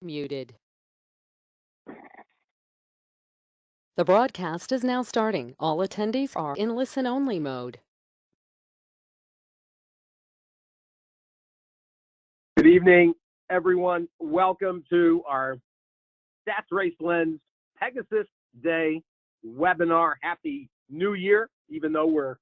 Muted. The broadcast is now starting. All attendees are in listen-only mode. Good evening, everyone. Welcome to our Stats Race Lens Pegasus Day webinar. Happy New Year, even though we're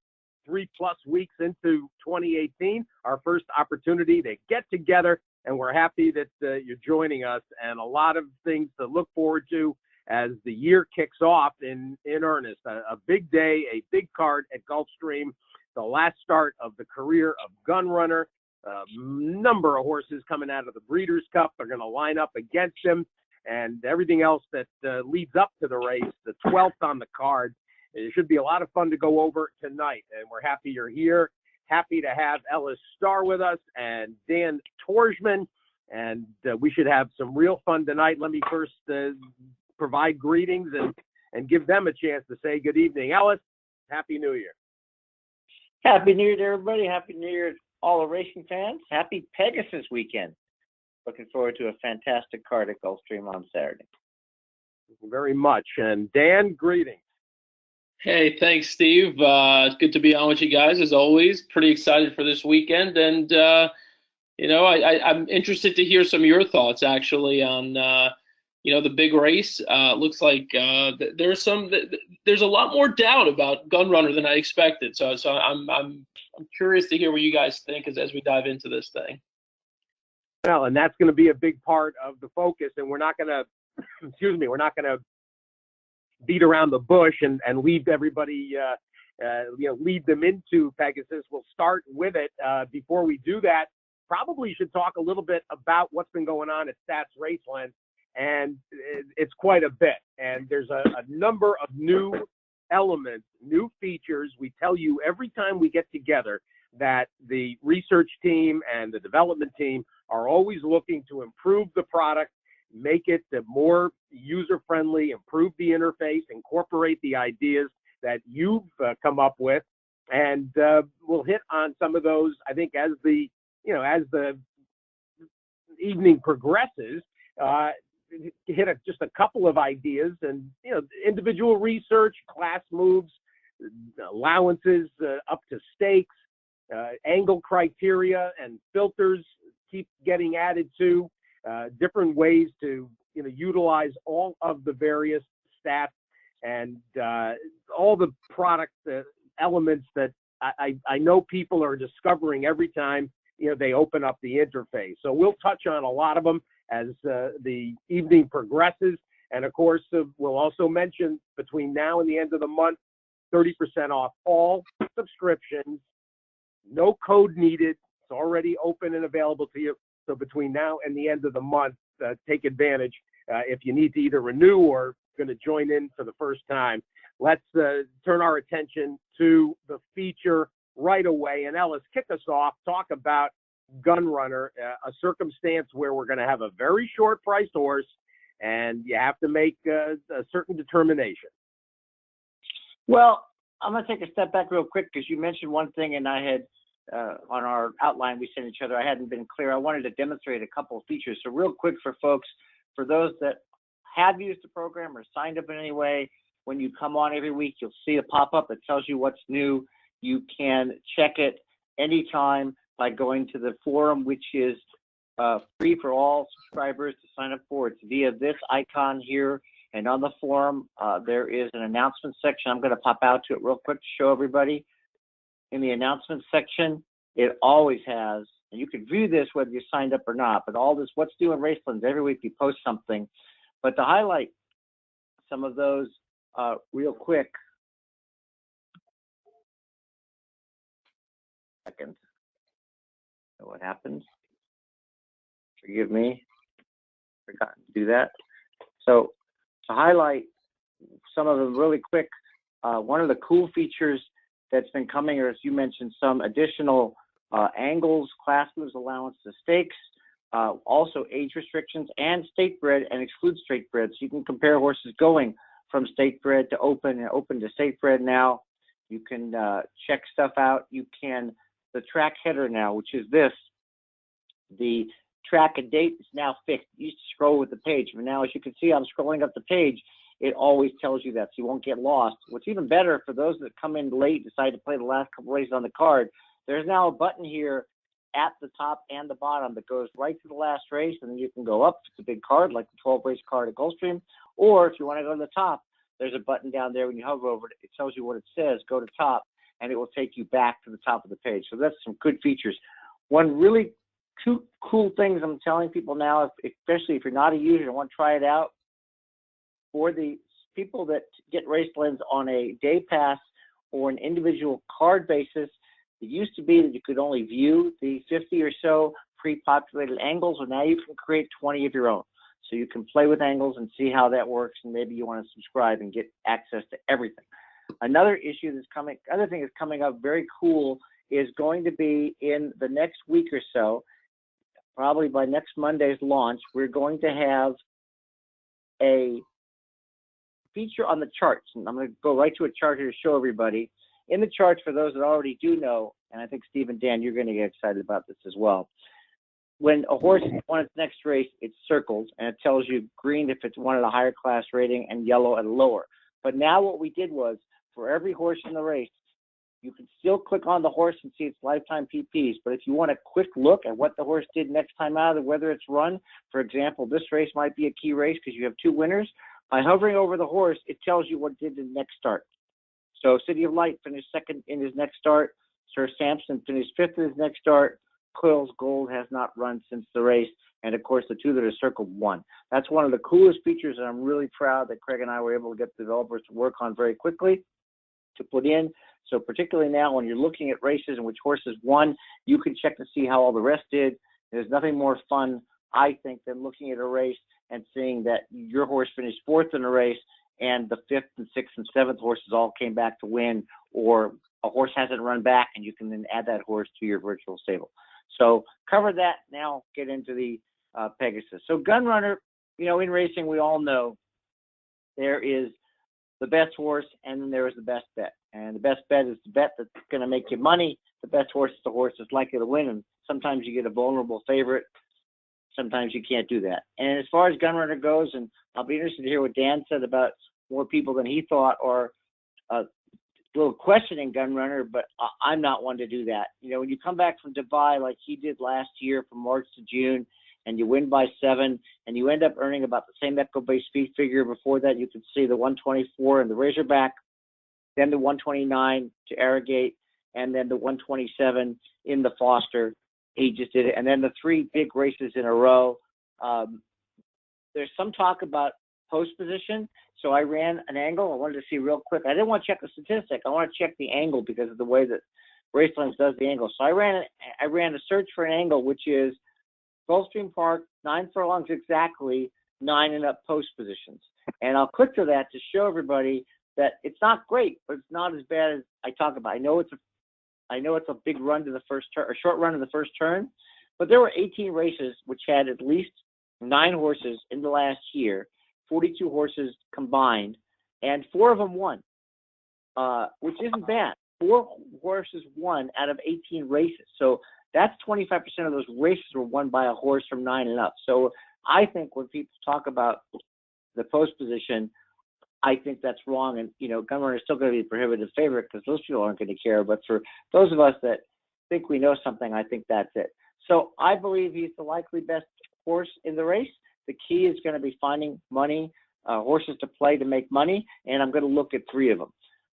3+ weeks into 2018, our first opportunity to get together, and we're happy that you're joining us, and a lot of things to look forward to as the year kicks off in earnest. A big day, a big card at Gulfstream, the last start of the career of Gunrunner. A number of horses coming out of the Breeders' Cup are going to line up against him, and everything else that leads up to the race, the 12th on the card. It should be a lot of fun to go over tonight, and we're happy you're here. Happy to have Ellis Starr with us and Dan Tordjman, and we should have some real fun tonight. Let me first provide greetings and give them a chance to say good evening. Ellis, Happy New Year. Happy New Year to everybody. Happy New Year to all the racing fans. Happy Pegasus weekend. Looking forward to a fantastic card at Gulfstream on Saturday. Thank you very much. And Dan, greetings. Hey, thanks, Steve. It's good to be on with you guys, as always. Pretty excited for this weekend. And, I'm interested to hear some of your thoughts, actually, on, the big race. Looks like there's a lot more doubt about Gunrunner than I expected. So I'm curious to hear what you guys think as we dive into this thing. Well, and that's going to be a big part of the focus. And we're not going to, beat around the bush and leave everybody, lead them into Pegasus. We'll start with it. Before we do that, probably should talk a little bit about what's been going on at Stats Raceland, and it's quite a bit. And there's a number of new elements, new features. We tell you every time we get together that the research team and the development team are always looking to improve the product, make it more user-friendly, improve the interface, incorporate the ideas that you've come up with, and we'll hit on some of those. I think as the evening progresses, hit just a couple of ideas, and individual research, class moves, allowances up to stakes, angle criteria, and filters keep getting added to. Different ways to utilize all of the various stats and all the product elements that I know people are discovering every time they open up the interface. So we'll touch on a lot of them as the evening progresses, and of course we'll also mention between now and the end of the month, 30% off all subscriptions. No code needed. It's already open and available to you. So between now and the end of the month, take advantage if you need to either renew or going to join in for the first time. Let's turn our attention to the feature right away. And Ellis, kick us off. Talk about Gunrunner, a circumstance where we're going to have a very short priced horse, and you have to make a certain determination. Well, I'm going to take a step back real quick because you mentioned one thing, and I had on our outline we sent each other, I hadn't been clear. I wanted to demonstrate a couple of features. So real quick for folks, for those that have used the program or signed up in any way, when you come on every week, you'll see a pop-up that tells you what's new. You can check it anytime by going to the forum, which is free for all subscribers to sign up for. It's via this icon here. And on the forum, there is an announcement section. I'm going to pop out to it real quick to show everybody. In the announcement section, it always has, and you can view this whether you signed up or not, but all this, what's new in Racelands, every week we post something. But to highlight some of those real quick, second, so what happens? Forgive me, forgot to do that. So to highlight some of them really quick, one of the cool features that's been coming, or as you mentioned, some additional angles, class moves, allowance to stakes, also age restrictions, and state bred and exclude state bred. So you can compare horses going from state bred to open and open to state bred now. You can check stuff out. You can, the track header now, which is this, the track and date is now fixed. You used to scroll with the page, but now as you can see, I'm scrolling up the page. It always tells you that, so you won't get lost. What's even better for those that come in late, decide to play the last couple races on the card, there's now a button here at the top and the bottom that goes right to the last race, and then you can go up. It's a big card, like the 12 race card at Gulfstream. Or if you want to go to the top, there's a button down there. When you hover over it, it tells you what it says, go to top, and it will take you back to the top of the page. So that's some good features. One really two cool things I'm telling people now, especially if you're not a user and want to try it out, for the people that get RaceLens on a day pass or an individual card basis, it used to be that you could only view the 50 or so pre-populated angles, and now you can create 20 of your own. So you can play with angles and see how that works, and maybe you want to subscribe and get access to everything. Another issue that's coming, other thing that's coming up very cool is going to be in the next week or so, probably by next Monday's launch, we're going to have a feature on the charts. And I'm going to go right to a chart here to show everybody. In the charts, for those that already do know, and I think Steve and Dan, you're going to get excited about this as well. When a horse won its next race, it's circled, and it tells you green if it's one at a higher class rating and yellow at a lower. But now what we did was, for every horse in the race, you can still click on the horse and see its lifetime PPs. But if you want a quick look at what the horse did next time out, or whether it's run, for example, this race might be a key race because you have two winners. By hovering over the horse, it tells you what it did in the next start. So City of Light finished second in his next start. Sir Sampson finished fifth in his next start. Coils Gold has not run since the race. And, of course, the two that are circled won. That's one of the coolest features, and I'm really proud that Craig and I were able to get the developers to work on very quickly to put in. So particularly now when you're looking at races and which horses won, you can check to see how all the rest did. There's nothing more fun, I think, than looking at a race and seeing that your horse finished fourth in a race and the fifth and sixth and seventh horses all came back to win, or a horse hasn't run back and you can then add that horse to your virtual stable. So cover that, now get into the Pegasus. So Gunrunner, you know, in racing, we all know there is the best horse and then there is the best bet. And the best bet is the bet that's going to make you money. The best horse is the horse that's likely to win. And sometimes you get a vulnerable favorite. Sometimes you can't do that. And as far as Gunrunner goes, and I'll be interested to hear what Dan said about more people than he thought or a little questioning Gunrunner, but I'm not one to do that. You know, when you come back from Dubai like he did last year from March to June, and you win by 7, and you end up earning about the same Equibase fee figure. Before that, you could see the 124 in the Razorback, then the 129 to Arrogate, and then the 127 in the Foster. He just did it. And then the 3 big races in a row. There's some talk about post position. So I ran an angle. I wanted to see real quick. I didn't want to check the statistic. I want to check the angle because of the way that RaceLens does the angle. So I ran a search for an angle, which is Gulfstream Park, 9 furlongs exactly, 9 and up post positions. And I'll click to that to show everybody that it's not great, but it's not as bad as I talk about. I know it's a big run to the first turn, or short run to the first turn, but there were 18 races which had at least 9 horses in the last year, 42 horses combined, and 4 of them won, which isn't bad. 4 horses won out of 18 races. So that's 25% of those races were won by a horse from 9 and up. So I think when people talk about the post position, I think that's wrong. And, you know, Gunrunner is still going to be a prohibitive favorite because those people aren't going to care. But for those of us that think we know something, I think that's it. So I believe he's the likely best horse in the race. The key is going to be finding money, horses to play to make money. And I'm going to look at 3 of them.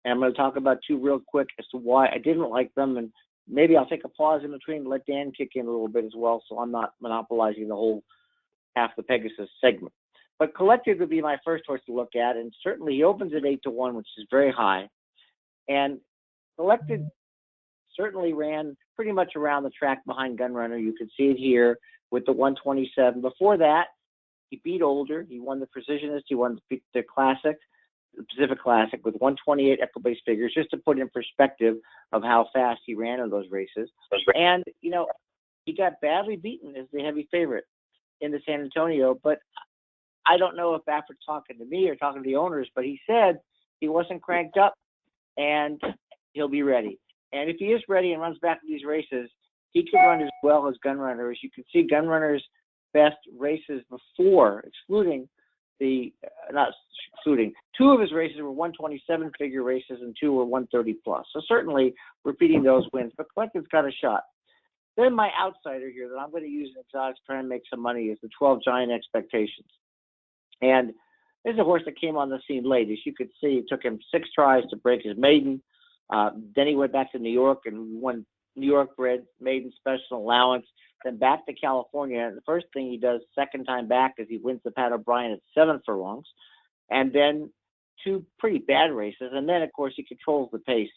And I'm going to talk about 2 real quick as to why I didn't like them. And maybe I'll take a pause in between and let Dan kick in a little bit as well, so I'm not monopolizing the whole half the Pegasus segment. But Collected would be my first horse to look at, and certainly he opens at 8-1, which is very high. And Collected certainly ran pretty much around the track behind Gunrunner. You can see it here with the 127. Before that, he beat Older. He won the Precisionist. He won the Classic, the Pacific Classic, with 128 Equibase figures, just to put in perspective of how fast he ran in those races. And, you know, he got badly beaten as the heavy favorite in the San Antonio, but I don't know if after talking to me or talking to the owners, but he said he wasn't cranked up and he'll be ready. And if he is ready and runs back to these races, he can run as well as Gunrunner. As you can see, Gunrunner's best races before, excluding the, not excluding, two of his races were 127 figure races and two were 130 plus. So certainly repeating those wins, but Collected's got a shot. Then my outsider here that I'm going to use in exotics to try and make some money is the 12 Giant Expectations. And this is a horse that came on the scene late. As you could see, it took him 6 tries to break his maiden. Then he went back to New York and won New York bred maiden special allowance. Then back to California. And the first thing he does second time back is he wins the Pat O'Brien at 7 furlongs. And then 2 pretty bad races. And then, of course, he controls the pace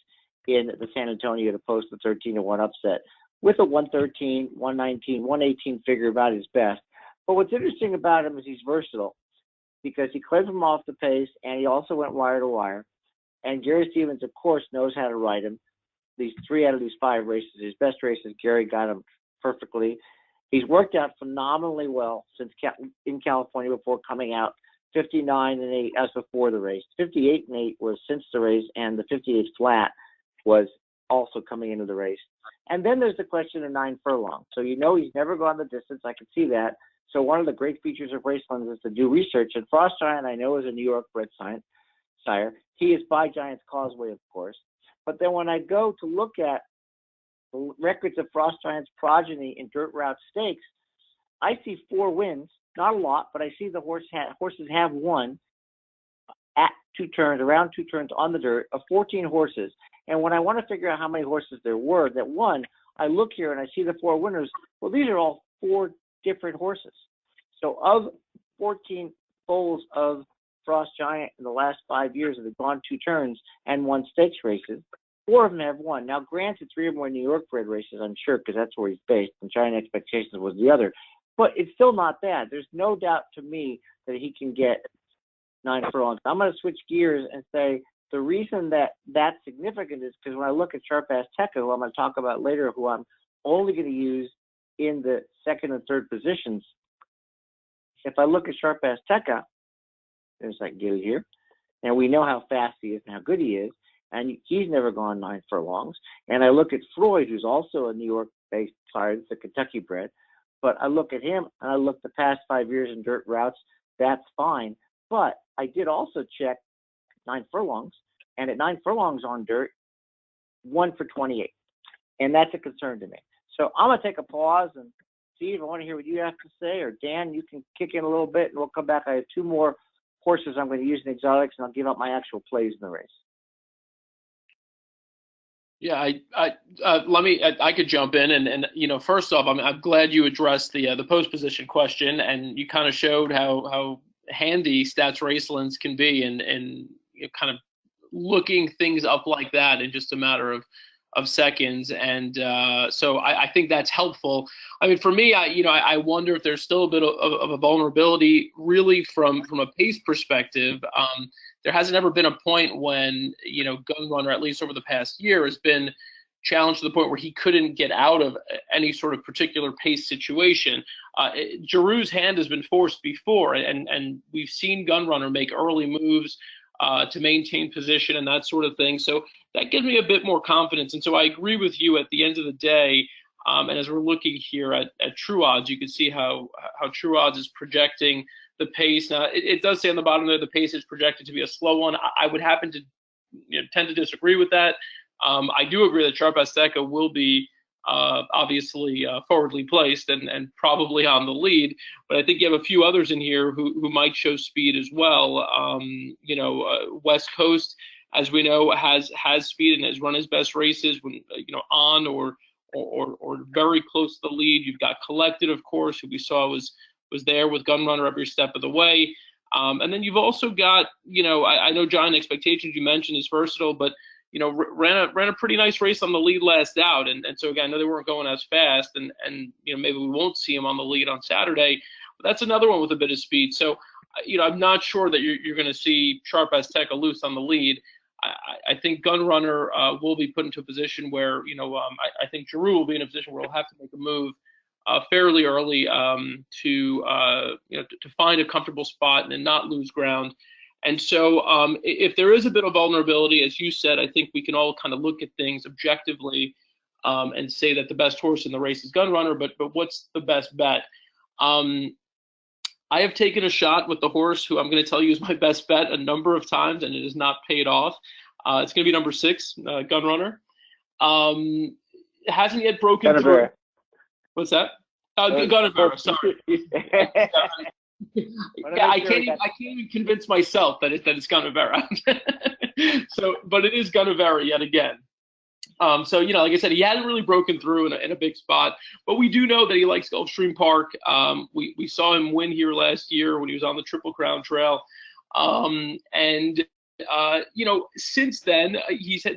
in the San Antonio to post the 13-1 upset with a 113, 119, 118 figure about his best. But what's interesting about him is he's versatile because he cleared him off the pace and he also went wire to wire. And Gary Stevens, of course, knows how to ride him. These 3 out of these 5 races, his best races, Gary got him perfectly. He's worked out phenomenally well since in California before coming out. 59 and 8 as before the race. 58 and 8 was since the race, and the 58 flat was also coming into the race. And then there's the question of 9 furlongs. So you know he's never gone the distance. I can see that. So one of the great features of Racelands is to do research. And Frost Giant, I know, is a New York bred sire. He is by Giant's Causeway, of course. But then when I go to look at the records of Frost Giant's progeny in dirt route stakes, I see 4 wins. Not a lot, but I see the horses have won at 2 turns, around 2 turns on the dirt of 14 horses. And when I want to figure out how many horses there were that won, I look here and I see the 4 winners. Well, these are all 4 different horses. So of 14 foals of Frost Giant in the last 5 years that have gone 2 turns and won stakes races, 4 of them have won. Now, granted, 3 of them were New York bred races, I'm sure, because that's where he's based, and Giant Expectations was the other. But it's still not bad. There's no doubt to me that he can get 9 furlongs. I'm going to switch gears and say the reason that that's significant is because when I look at Sharp Ass Tekka, who I'm going to talk about later, who I'm only going to use in the 2nd and 3rd positions, if I look at Sharp Ass Tekka, there's that giddy here, and we know how fast he is and how good he is, and he's never gone 9 furlongs. And I look at Freud, who's also a New York-based sire, it's a Kentucky bred, but I look at him and I look the past 5 years in dirt routes, that's fine. But I did also check 9 furlongs, and at 9 furlongs on dirt, 1 for 28. And that's a concern to me. So I'm going to take a pause, and Steve, I want to hear what you have to say, or Dan, you can kick in a little bit and we'll come back. I have 2 more horses I'm going to use in exotics, and I'll give out my actual plays in the race. Yeah, I could jump in and you know, first off, I'm glad you addressed the post position question, and you kind of showed how handy Stats Racelands can be, and you know, kind of looking things up like that in just a matter of seconds, and so I think that's helpful. I mean, for me, I wonder if there's still a bit of a vulnerability, really, from a pace perspective. There hasn't ever been a point when, you know, Gun Runner, at least over the past year, has been challenged to the point where he couldn't get out of any sort of particular pace situation. Giroux's hand has been forced before, and we've seen Gun Runner make early moves to maintain position and that sort of thing. So that gives me a bit more confidence. And so I agree with you at the end of the day. And as we're looking here at True Odds, you can see how True Odds is projecting the pace. Now, it does say on the bottom there the pace is projected to be a slow one. I would happen to tend to disagree with that. I do agree that Sharp Ass Tekka will be obviously forwardly placed and probably on the lead, but I think you have a few others in here who might show speed as well. West Coast, as we know, has speed and has run his best races when on or very close to the lead. You've got Collected, of course, who we saw was there with Gun Runner every step of the way. And then you've also got, I know Giant Expectations you mentioned is versatile, but ran a pretty nice race on the lead last out, and so again, I know they weren't going as fast, and maybe we won't see him on the lead on Saturday. But that's another one with a bit of speed. So, I'm not sure that you're going to see Sharp Ass Tekka loose on the lead. I think Gun Runner will be put into a position where I think Giroux will be in a position where he'll have to make a move fairly early to find a comfortable spot and not lose ground. And so if there is a bit of vulnerability, as you said, I think we can all kind of look at things objectively and say that the best horse in the race is Gun Runner, but what's the best bet? I have taken a shot with the horse who I'm going to tell you is my best bet a number of times, and it has not paid off. It's going to be number 6, Gun Runner. It hasn't yet broken through. What's that? Gunavera, sorry. I can't even convince myself that it's Gunavera. So, but it is Gunavera yet again. So, like I said, he hadn't really broken through in a big spot, but we do know that he likes Gulfstream Park. We saw him win here last year when he was on the Triple Crown Trail. Since then,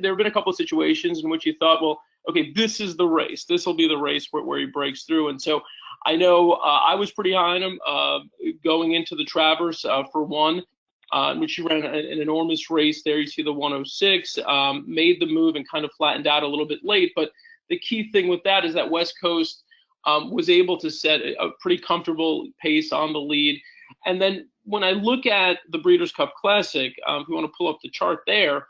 there have been a couple of situations in which he thought, well, okay, this is the race. This will be the race where he breaks through. And so I know I was pretty high on him going into the Traverse for one, in which he ran an enormous race there. You see the 106, made the move and kind of flattened out a little bit late. But the key thing with that is that West Coast was able to set a pretty comfortable pace on the lead. And then when I look at the Breeders' Cup Classic, if you want to pull up the chart there,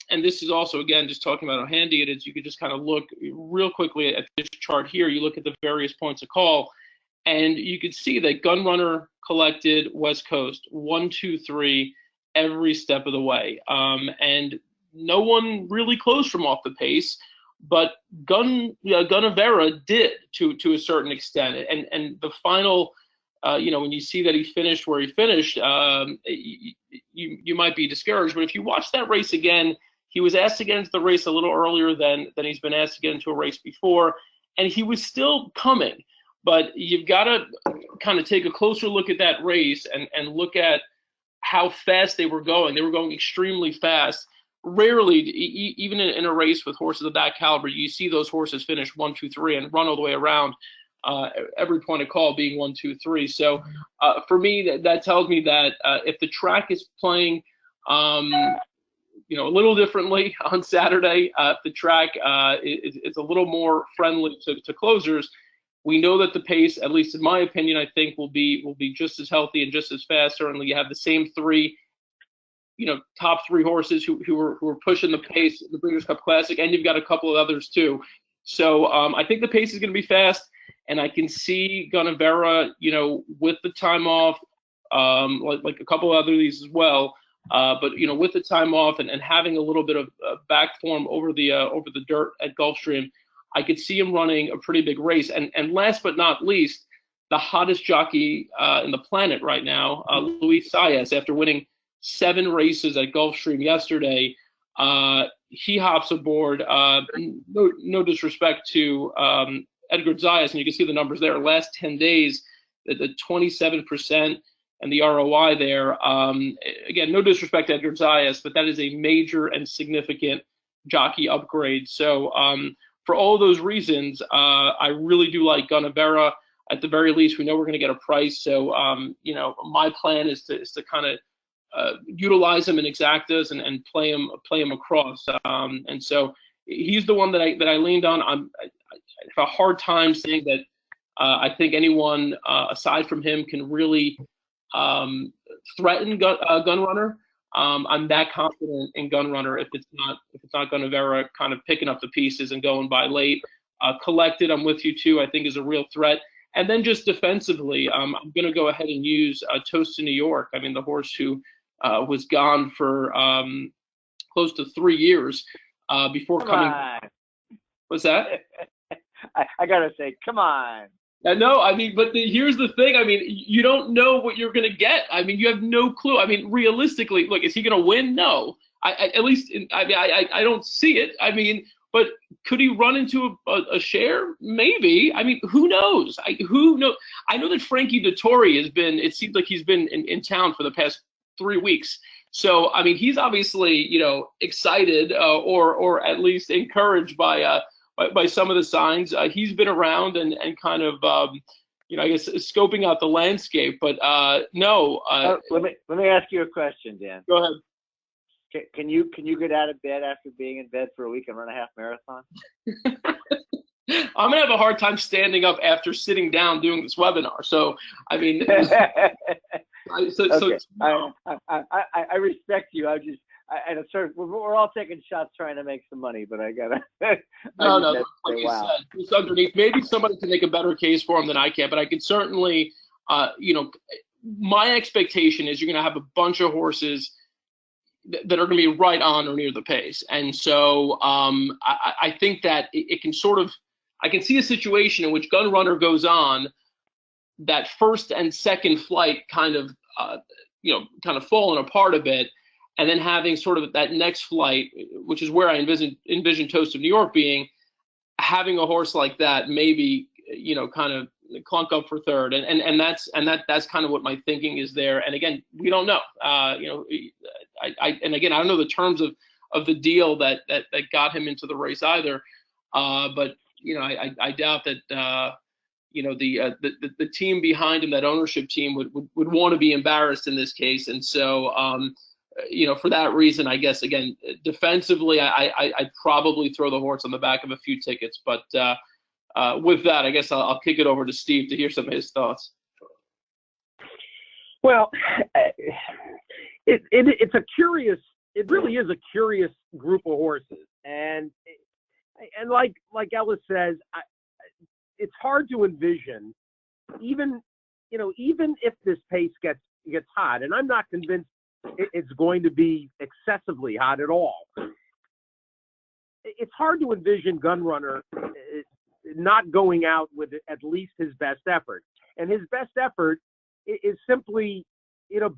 and this is also, again, just talking about how handy it is, you could just kind of look real quickly at this chart here. You look at the various points of call, and you could see that Gun Runner collected West Coast 1, 2, 3 every step of the way. And no one really closed from off the pace, but Gunavera did to a certain extent. And the final, when you see that he finished where he finished, you might be discouraged. But if you watch that race again, he was asked to get into the race a little earlier than he's been asked to get into a race before, and he was still coming. But you've got to kind of take a closer look at that race and look at how fast they were going. They were going extremely fast. Rarely, even in a race with horses of that caliber, you see those horses finish 1, 2, 3 and run all the way around. Every point of call being 1, 2, 3. So for me, that tells me that if the track is playing, a little differently on Saturday, if the track is a little more friendly to closers, we know that the pace, at least in my opinion, I think will be just as healthy and just as fast. Certainly, you have the same 3, top 3 horses who were pushing the pace in the Breeders' Cup Classic, and you've got a couple of others too. So I think the pace is going to be fast. And I can see Gunavera, with the time off, like a couple of others as well. But with the time off and having a little bit of back form over the dirt at Gulfstream, I could see him running a pretty big race. And last but not least, the hottest jockey in the planet right now, Luis Saez, after winning 7 races at Gulfstream yesterday, he hops aboard. No disrespect to Edgar Zayas, and you can see the numbers there. Last 10 days, the 27% and the ROI there. Again, no disrespect to Edgar Zayas, but that is a major and significant jockey upgrade. So for all those reasons, I really do like Gunavera. At the very least, we know we're going to get a price. So my plan is to kind of utilize him in exactas and play him across. And so he's the one that I leaned on. I have a hard time saying that I think anyone aside from him can really threaten Gun Runner. I'm that confident in Gun Runner if it's not Gunavera kind of picking up the pieces and going by late. Collected, I'm with you too. I think is a real threat. And then just defensively, I'm going to go ahead and use Toast to New York. I mean, the horse who was gone for close to 3 years before coming. What's that? I gotta say, come on. No, I mean, but here's the thing. I mean, you don't know what you're going to get. I mean, you have no clue. I mean, realistically, look, is he going to win? No. I don't see it. I mean, but could he run into a share? Maybe. I mean, who knows? Who knows? I know that Frankie Dettori it seems like he's been in town for the past 3 weeks. So, I mean, he's obviously, excited or at least encouraged by some of the signs. He's been around and kind of, I guess, scoping out the landscape. But no. Let me ask you a question, Dan. Go ahead. Can you get out of bed after being in bed for a week and run a half marathon? I'm gonna have a hard time standing up after sitting down doing this webinar. So, I mean, I respect you. And it's sort of, we're all taking shots trying to make some money, but I gotta. No, like you said, it's underneath. Maybe somebody can make a better case for him than I can, but I can certainly, my expectation is you're going to have a bunch of horses that are going to be right on or near the pace. And so I think that it can sort of, I can see a situation in which Gun Runner goes on, that first and second flight kind of falling apart a bit, and then having sort of that next flight, which is where I envision Toast of New York being, having a horse like that maybe, kind of clunk up for third. And that's kind of what my thinking is there. And again, we don't know, I don't know the terms of the deal that got him into the race either. But I doubt that, the team behind him, that ownership team would want to be embarrassed in this case. And so, for that reason, I guess, again, defensively, I'd probably throw the horse on the back of a few tickets. But with that, I guess I'll kick it over to Steve to hear some of his thoughts. Well, it really is a curious group of horses. And like Ellis says, it's hard to envision, even if this pace gets hot, and I'm not convinced it's going to be excessively hot at all. It's hard to envision Gun Runner not going out with at least his best effort. And his best effort is simply,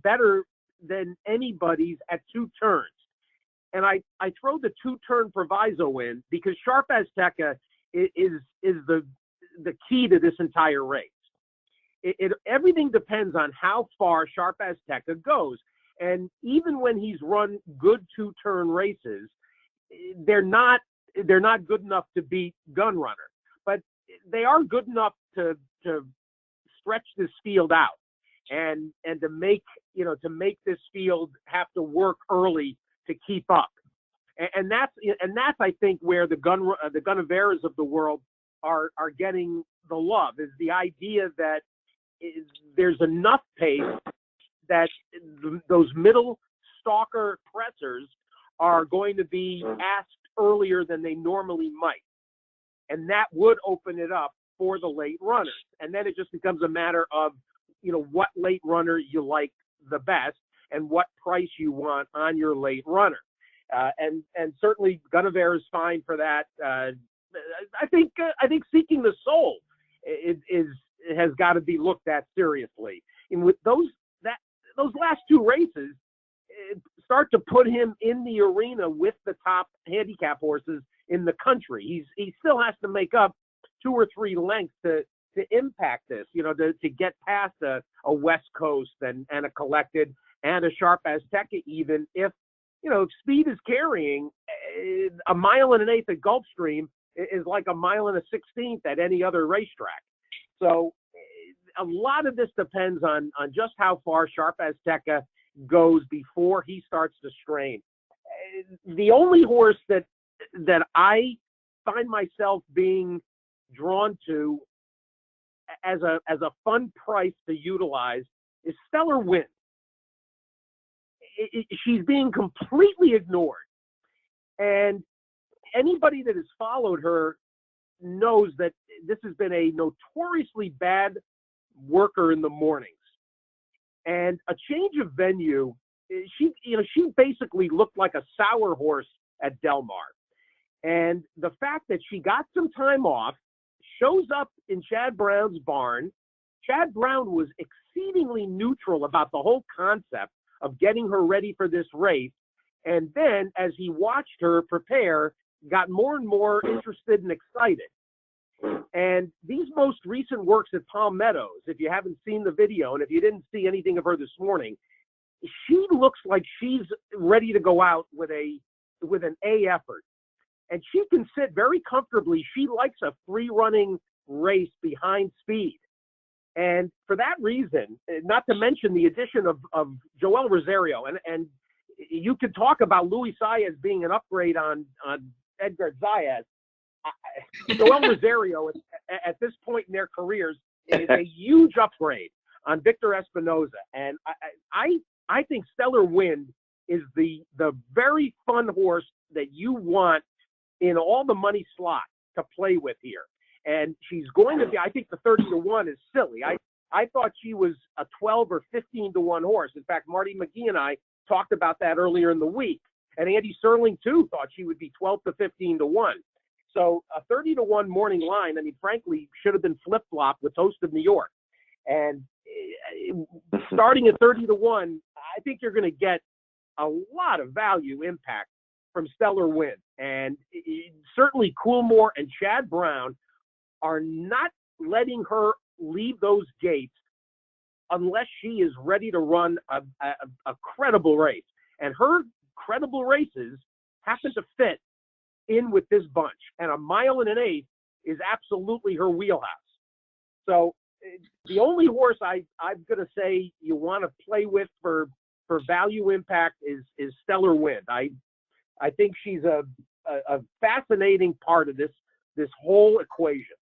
better than anybody's at 2 turns. And I throw the 2-turn proviso in because Sharp Azteca is the key to this entire race. Everything depends on how far Sharp Azteca goes. And even when he's run good 2-turn races, they're not good enough to beat Gun Runner, but they are good enough to stretch this field out and to make this field have to work early to keep up. And that's I think where the Gunaveras of the world are getting the love, is the idea that there's enough pace that those middle stalker pressers are going to be asked earlier than they normally might. And that would open it up for the late runners. And then it just becomes a matter of, what late runner you like the best and what price you want on your late runner. And certainly Gunaver is fine for that. I think Seeking the Soul has got to be looked at seriously. And with those last 2 races start to put him in the arena with the top handicap horses in the country. He still has to make up 2 or 3 lengths to impact this, to get past a West Coast and a Collected and a Sharp Azteca, even if speed is carrying. A 1 1/8 at Gulfstream is like a 1 1/16 at any other racetrack. So a lot of this depends on just how far Sharp Azteca goes before he starts to strain. The only horse that I find myself being drawn to as a fun price to utilize is Stellar Wind. She's being completely ignored, and anybody that has followed her knows that this has been a notoriously bad worker in the mornings. And a change of venue, she basically looked like a sour horse at Del Mar. And the fact that she got some time off, shows up in Chad Brown's barn. Chad Brown was exceedingly neutral about the whole concept of getting her ready for this race. And then as he watched her prepare, got more and more interested and excited. And these most recent works at Palm Meadows, if you haven't seen the video, and if you didn't see anything of her this morning, she looks like she's ready to go out with an A effort. And she can sit very comfortably. She likes a free-running race behind speed. And for that reason, not to mention the addition of Joel Rosario, and you could talk about Luis Saez being an upgrade on Edgar Zayas. Joel Rosario, at this point in their careers, is a huge upgrade on Victor Espinoza. And I think Stellar Wind is the very fun horse that you want in all the money slots to play with here. And she's going to be, I think the 30-1 is silly. I thought she was a 12 or 15-1 horse. In fact, Marty McGee and I talked about that earlier in the week. And Andy Serling, too, thought she would be 12 to 15-1. So a 30-1 morning line, I mean, frankly, should have been flip-flopped with Toast of New York. And starting at 30-1, I think you're going to get a lot of value impact from Stellar Wind. And certainly Coolmore and Chad Brown are not letting her leave those gates unless she is ready to run a credible race. And her credible races happen to fit in with this bunch. And 1 1/8 is absolutely her wheelhouse. So the only horse I'm going to say you want to play with for value impact is Stellar Wind. I think she's a fascinating part of this whole equation.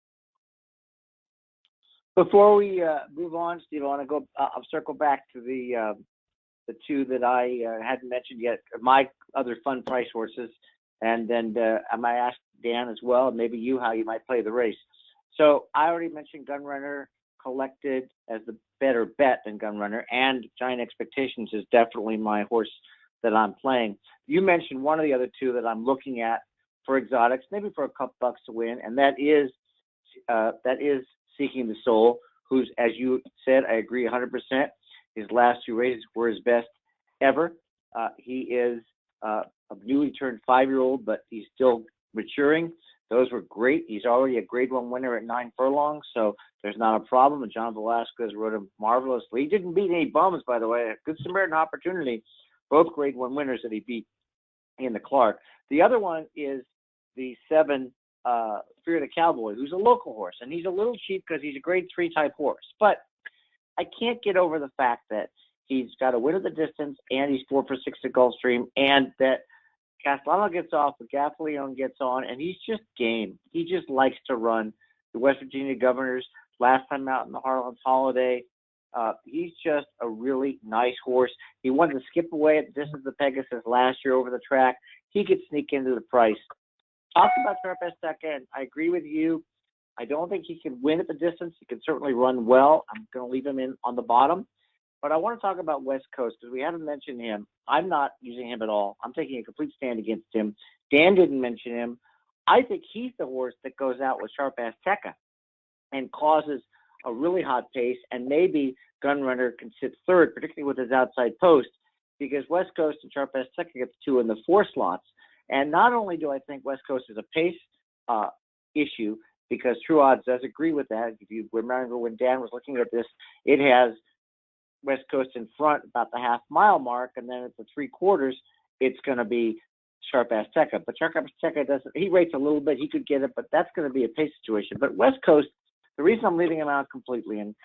Before we move on, Steve, I want to go. I'll circle back to the two that I hadn't mentioned yet, my other fun price horses, and then I might ask Dan as well, and maybe you, how you might play the race. So I already mentioned Gunrunner Collected as the better bet than Gunrunner, and Giant Expectations is definitely my horse that I'm playing. You mentioned one of the other two that I'm looking at for exotics, maybe for a couple bucks to win, and that is Seeking the Soul, who's, as you said, I agree 100%. His last 2 races were his best ever. He is a newly turned 5-year-old, but he's still maturing. Those were great. He's already a Grade 1 winner at 9 furlongs, so there's not a problem. And John Velasquez rode him marvelously. He didn't beat any bums, by the way. A Good Samaritan Opportunity, both Grade 1 winners that he beat in the Clark. The other one is the 7 Fear the Cowboy, who's a local horse, and he's a little cheap because he's a Grade 3 type horse. But I can't get over the fact that he's got a win at the distance, and he's 4 for 6 at Gulfstream, and that Castellano gets off, but Gaffalione gets on, and he's just game. He just likes to run. The West Virginia Governors, last time out in the Harlan's Holiday, he's just a really nice horse. He wanted to skip away at the distance of Pegasus last year over the track. He could sneak into the price. Talking about Sharp Azteca, and I agree with you. I don't think he can win at the distance. He can certainly run well. I'm going to leave him in on the bottom. But I want to talk about West Coast because we haven't mentioned him. I'm not using him at all. I'm taking a complete stand against him. Dan didn't mention him. I think he's the horse that goes out with Sharp Azteca and causes a really hot pace, and maybe Gunrunner can sit third, particularly with his outside post, because West Coast and Sharp Azteca get the 2 in the 4 slots. And not only do I think West Coast is a pace issue, because True Odds does agree with that. If you remember when Dan was looking at this, it has West Coast in front about the half-mile mark, and then at the 3/4, it's going to be Sharp Azteca. But Sharp Azteca doesn't. He rates a little bit. He could get it, but that's going to be a pace situation. But West Coast, the reason I'm leaving him out completely, and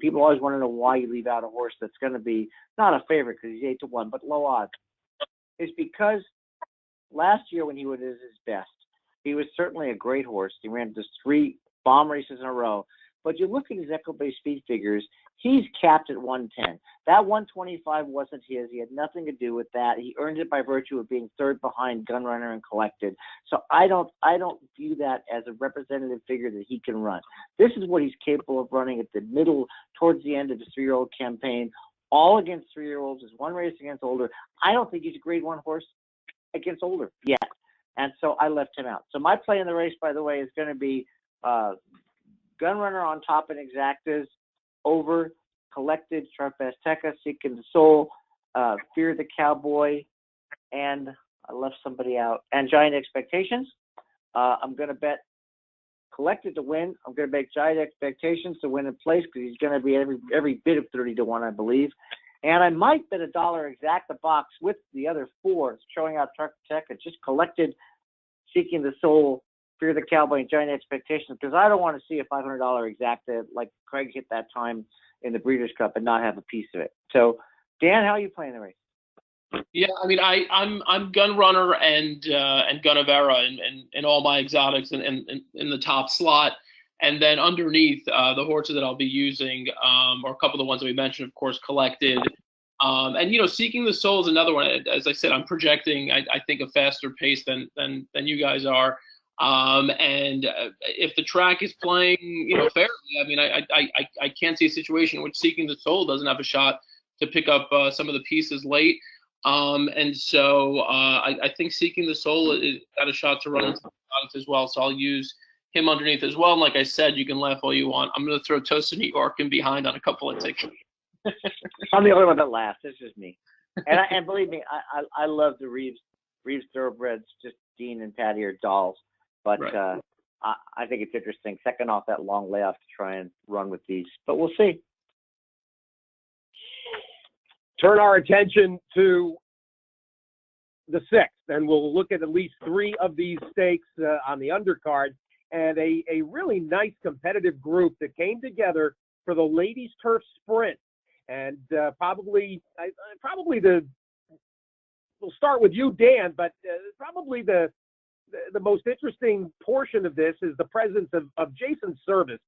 people always want to know why you leave out a horse that's going to be not a favorite because he's 8-1, but low odds, is because last year when he was at his best, he was certainly a great horse. He ran just 3 bomb races in a row. But you look at his Equibase speed figures, he's capped at 110. That 125 wasn't his. He had nothing to do with that. He earned it by virtue of being third behind Gunrunner and Collected. So I don't view that as a representative figure that he can run. This is what he's capable of running at the middle, towards the end of his 3-year-old campaign, all against 3-year-olds. His 1 race against older. I don't think he's a Grade 1 horse against older yet. And so I left him out. So my play in the race, by the way, is going to be Gunrunner on top in exactas, over Collected, Sharp Azteca, Seeking the Soul, Fear the Cowboy, and I left somebody out, and Giant Expectations. I'm going to bet Collected to win. I'm going to bet Giant Expectations to win in place because he's going to be every bit of 30-1, I believe. And I might bet $1 exacta box with the other 4 showing out Sharp Azteca, just Collected, Seeking the Soul, Fear the Cowboy, and Giant Expectations, because I don't want to see a $500 exacta like Craig hit that time in the Breeders' Cup and not have a piece of it. So, Dan, how are you playing the race? Yeah, I mean, I'm Gunrunner and Gunavera in all my exotics and in the top slot, and then underneath the horses that I'll be using are a couple of the ones that we mentioned, of course, Collected, And Seeking the Soul is another one. As I said, I'm projecting, I think, a faster pace than you guys are. And if the track is playing, fairly, I mean, I can't see a situation in which Seeking the Soul doesn't have a shot to pick up some of the pieces late. And so I think Seeking the Soul is got a shot to run into the product as well. So I'll use him underneath as well. And like I said, you can laugh all you want. I'm going to throw Toast of New York in behind on a couple of tickets. I'm the only one that laughs. It's just me. And believe me, I love the Reeves thoroughbreds. Just Dean and Patty are dolls. But right. I think it's interesting. Second off that long layoff to try and run with these. But we'll see. Turn our attention to the 6th, and we'll look at least 3 of these stakes on the undercard, and a really nice competitive group that came together for the Ladies Turf Sprint. And probably we'll start with you, Dan, but probably the most interesting portion of this is the presence of Jason Service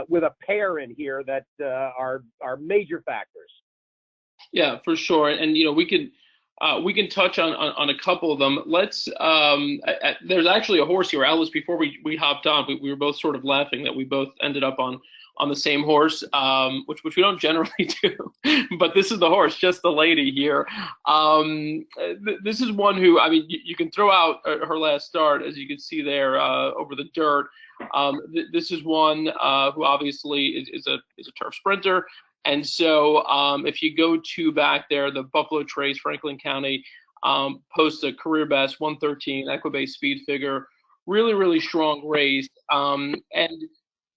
with a pair in here that are major factors. Yeah, for sure. And we can touch on a couple of them. Let's there's actually a horse here, Ellis. Before we hopped on, we were both sort of laughing that we both ended up on the same horse, which we don't generally do. But this is the horse, just the lady here. This is one who, I mean, you can throw out her last start, as you can see there over the dirt. This is one who obviously is a turf sprinter. And so if you go to back there, the Buffalo Trace, Franklin County, posts a career best 113 Equibase speed figure. Really, really strong race. And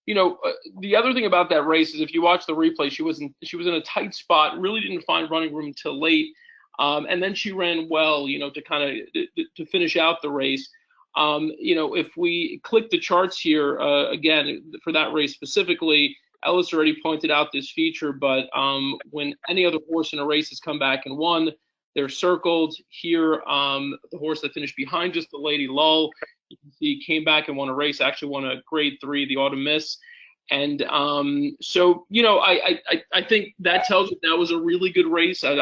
the other thing about that race is if you watch the replay, she was in a tight spot, really didn't find running room till late. And then she ran well, to kind of to finish out the race. If we click the charts here, again, for that race specifically, Ellis already pointed out this feature, but when any other horse in a race has come back and won, they're circled. Here, the horse that finished behind just the Lady Lull, you can see came back and won a race, actually won a grade 3, the Autumn Miss. And so, I think that tells you that was a really good race. There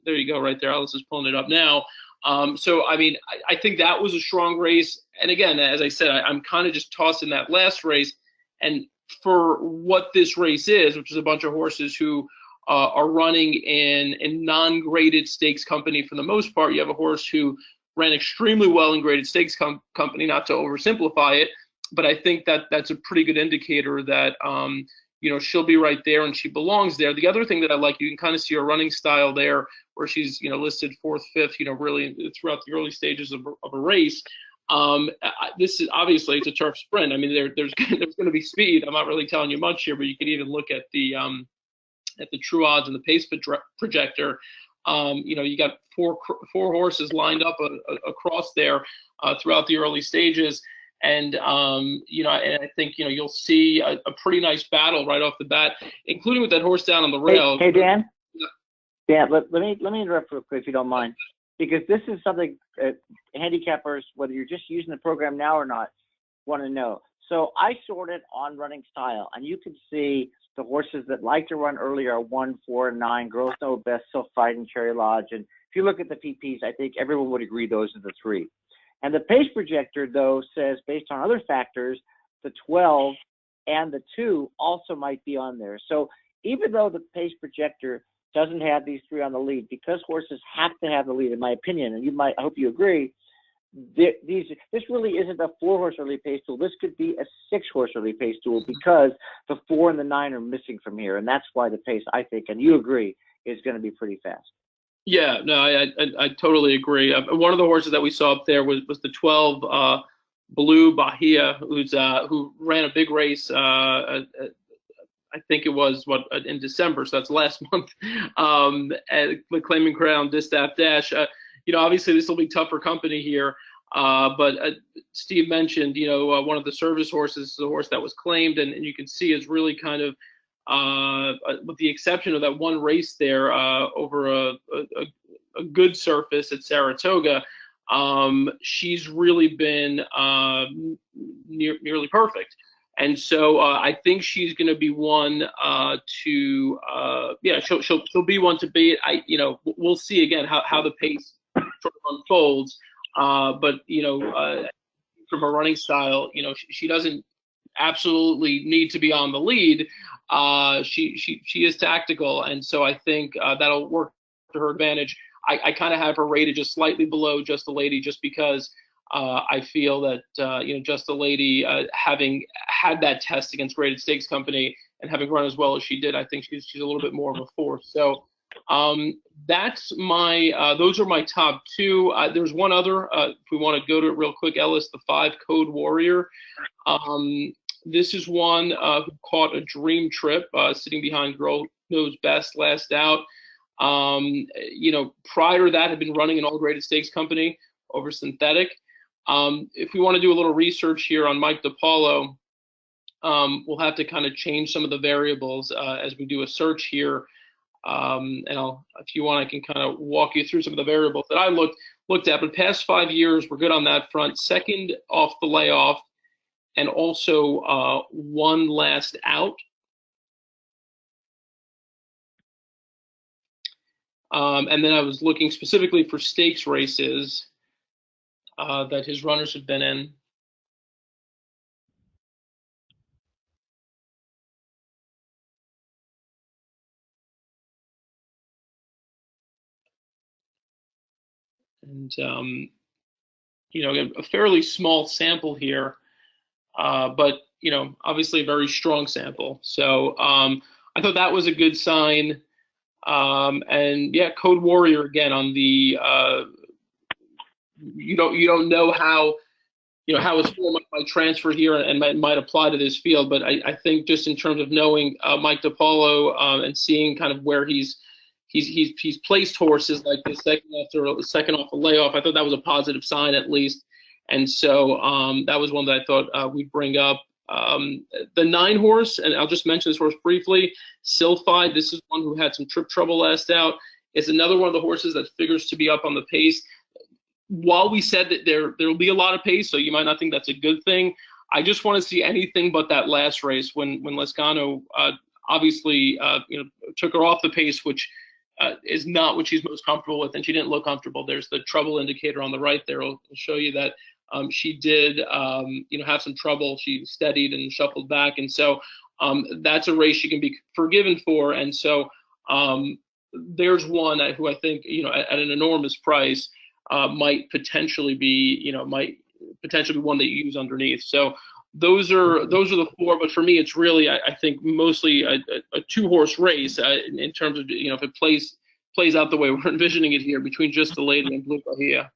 you go right there. Ellis is pulling it up now. So, I mean, I think that was a strong race. And again, as I said, I'm kind of just tossing that last race. And for what this race is, which is a bunch of horses who are running in non-graded stakes company for the most part. You have a horse who ran extremely well in graded stakes company, not to oversimplify it, but I think that's a pretty good indicator that she'll be right there and she belongs there. The other thing that I like, you can kind of see her running style there, where she's listed 4th, 5th, really throughout the early stages of a race. This is obviously it's a turf sprint. I mean, there's going to be speed. I'm not really telling you much here, but you can even look at the true odds and the pace projector. You got four horses lined up across there throughout the early stages, and and I think you'll see a pretty nice battle right off the bat, including with that horse down on the rail. Hey Dan. Dan, let me interrupt real quick if you don't mind, because this is something handicappers, whether you're just using the program now or not, want to know. So I sorted on running style, and you can see the horses that like to run early are 1, 4, and 9. Girls Know Best, Still Fighting, Cherry Lodge. And if you look at the PPs, I think everyone would agree those are the 3. And the pace projector, though, says based on other factors, the 12 and the 2 also might be on there. So even though the pace projector doesn't have these 3 on the lead, because horses have to have the lead, in my opinion, and I hope you agree, this really isn't a 4-horse early pace tool. This could be a 6-horse early pace tool, because the 4 and the 9 are missing from here, and that's why the pace, I think, and you agree, is going to be pretty fast. Yeah, no, I totally agree. One of the horses that we saw up there was the 12 Blue Bahia, who ran a big race. I think it was in December, so that's last month. At the Claiming Crown Distaff Dash. Obviously this will be tougher company here. But Steve mentioned, one of the service horses is a horse that was claimed, and you can see is really kind of, with the exception of that one race there over a good surface at Saratoga, she's really been nearly perfect. And so I think she's going to be one she'll be one to beat. We'll see again how the pace sort of unfolds. But from her running style, she doesn't absolutely need to be on the lead. She is tactical, and so I think that'll work to her advantage. I kind of have her rated just slightly below Just the Lady, just because I feel that Just the Lady, having had that test against Graded Stakes Company and having run as well as she did, I think she's a little bit more of a force. So that's those are my top two. There's one other, if we want to go to it real quick, Ellis, the 5 Code Warrior. This is one who caught a dream trip, sitting behind Girl Knows Best last out. Prior to that, had been running an All Graded Stakes Company over synthetic. If we want to do a little research here on Mike DiPaolo, we'll have to kind of change some of the variables as we do a search here. And if you want, I can kind of walk you through some of the variables that I looked at. But past 5 years, we're good on that front. Second off the layoff, and also one last out. And then I was looking specifically for stakes races that his runners have been in. And, a fairly small sample here, but, obviously a very strong sample. So I thought that was a good sign. And yeah, Code Warrior again on the, you don't know how his form might transfer here and might apply to this field. But I think just in terms of knowing Mike DiPaolo and seeing kind of where he's placed horses like this second off the layoff, I thought that was a positive sign at least. And so that was one that I thought we'd bring up. The 9 horse, and I'll just mention this horse briefly, Sylphi. This is one who had some trip trouble last out. It's another one of the horses that figures to be up on the pace. While we said that there will be a lot of pace, so you might not think that's a good thing, I just want to see anything but that last race when Lezcano obviously took her off the pace, which is not what she's most comfortable with, and she didn't look comfortable. There's the trouble indicator on the right there. It'll show you that she did have some trouble. She steadied and shuffled back, and so that's a race she can be forgiven for. And so there's one who I think at an enormous price might potentially be one that you use underneath. So those are the 4. But for me, it's really I think mostly a 2-horse race in terms of if it plays out the way we're envisioning it here between Just the Lady and Blue Bahia.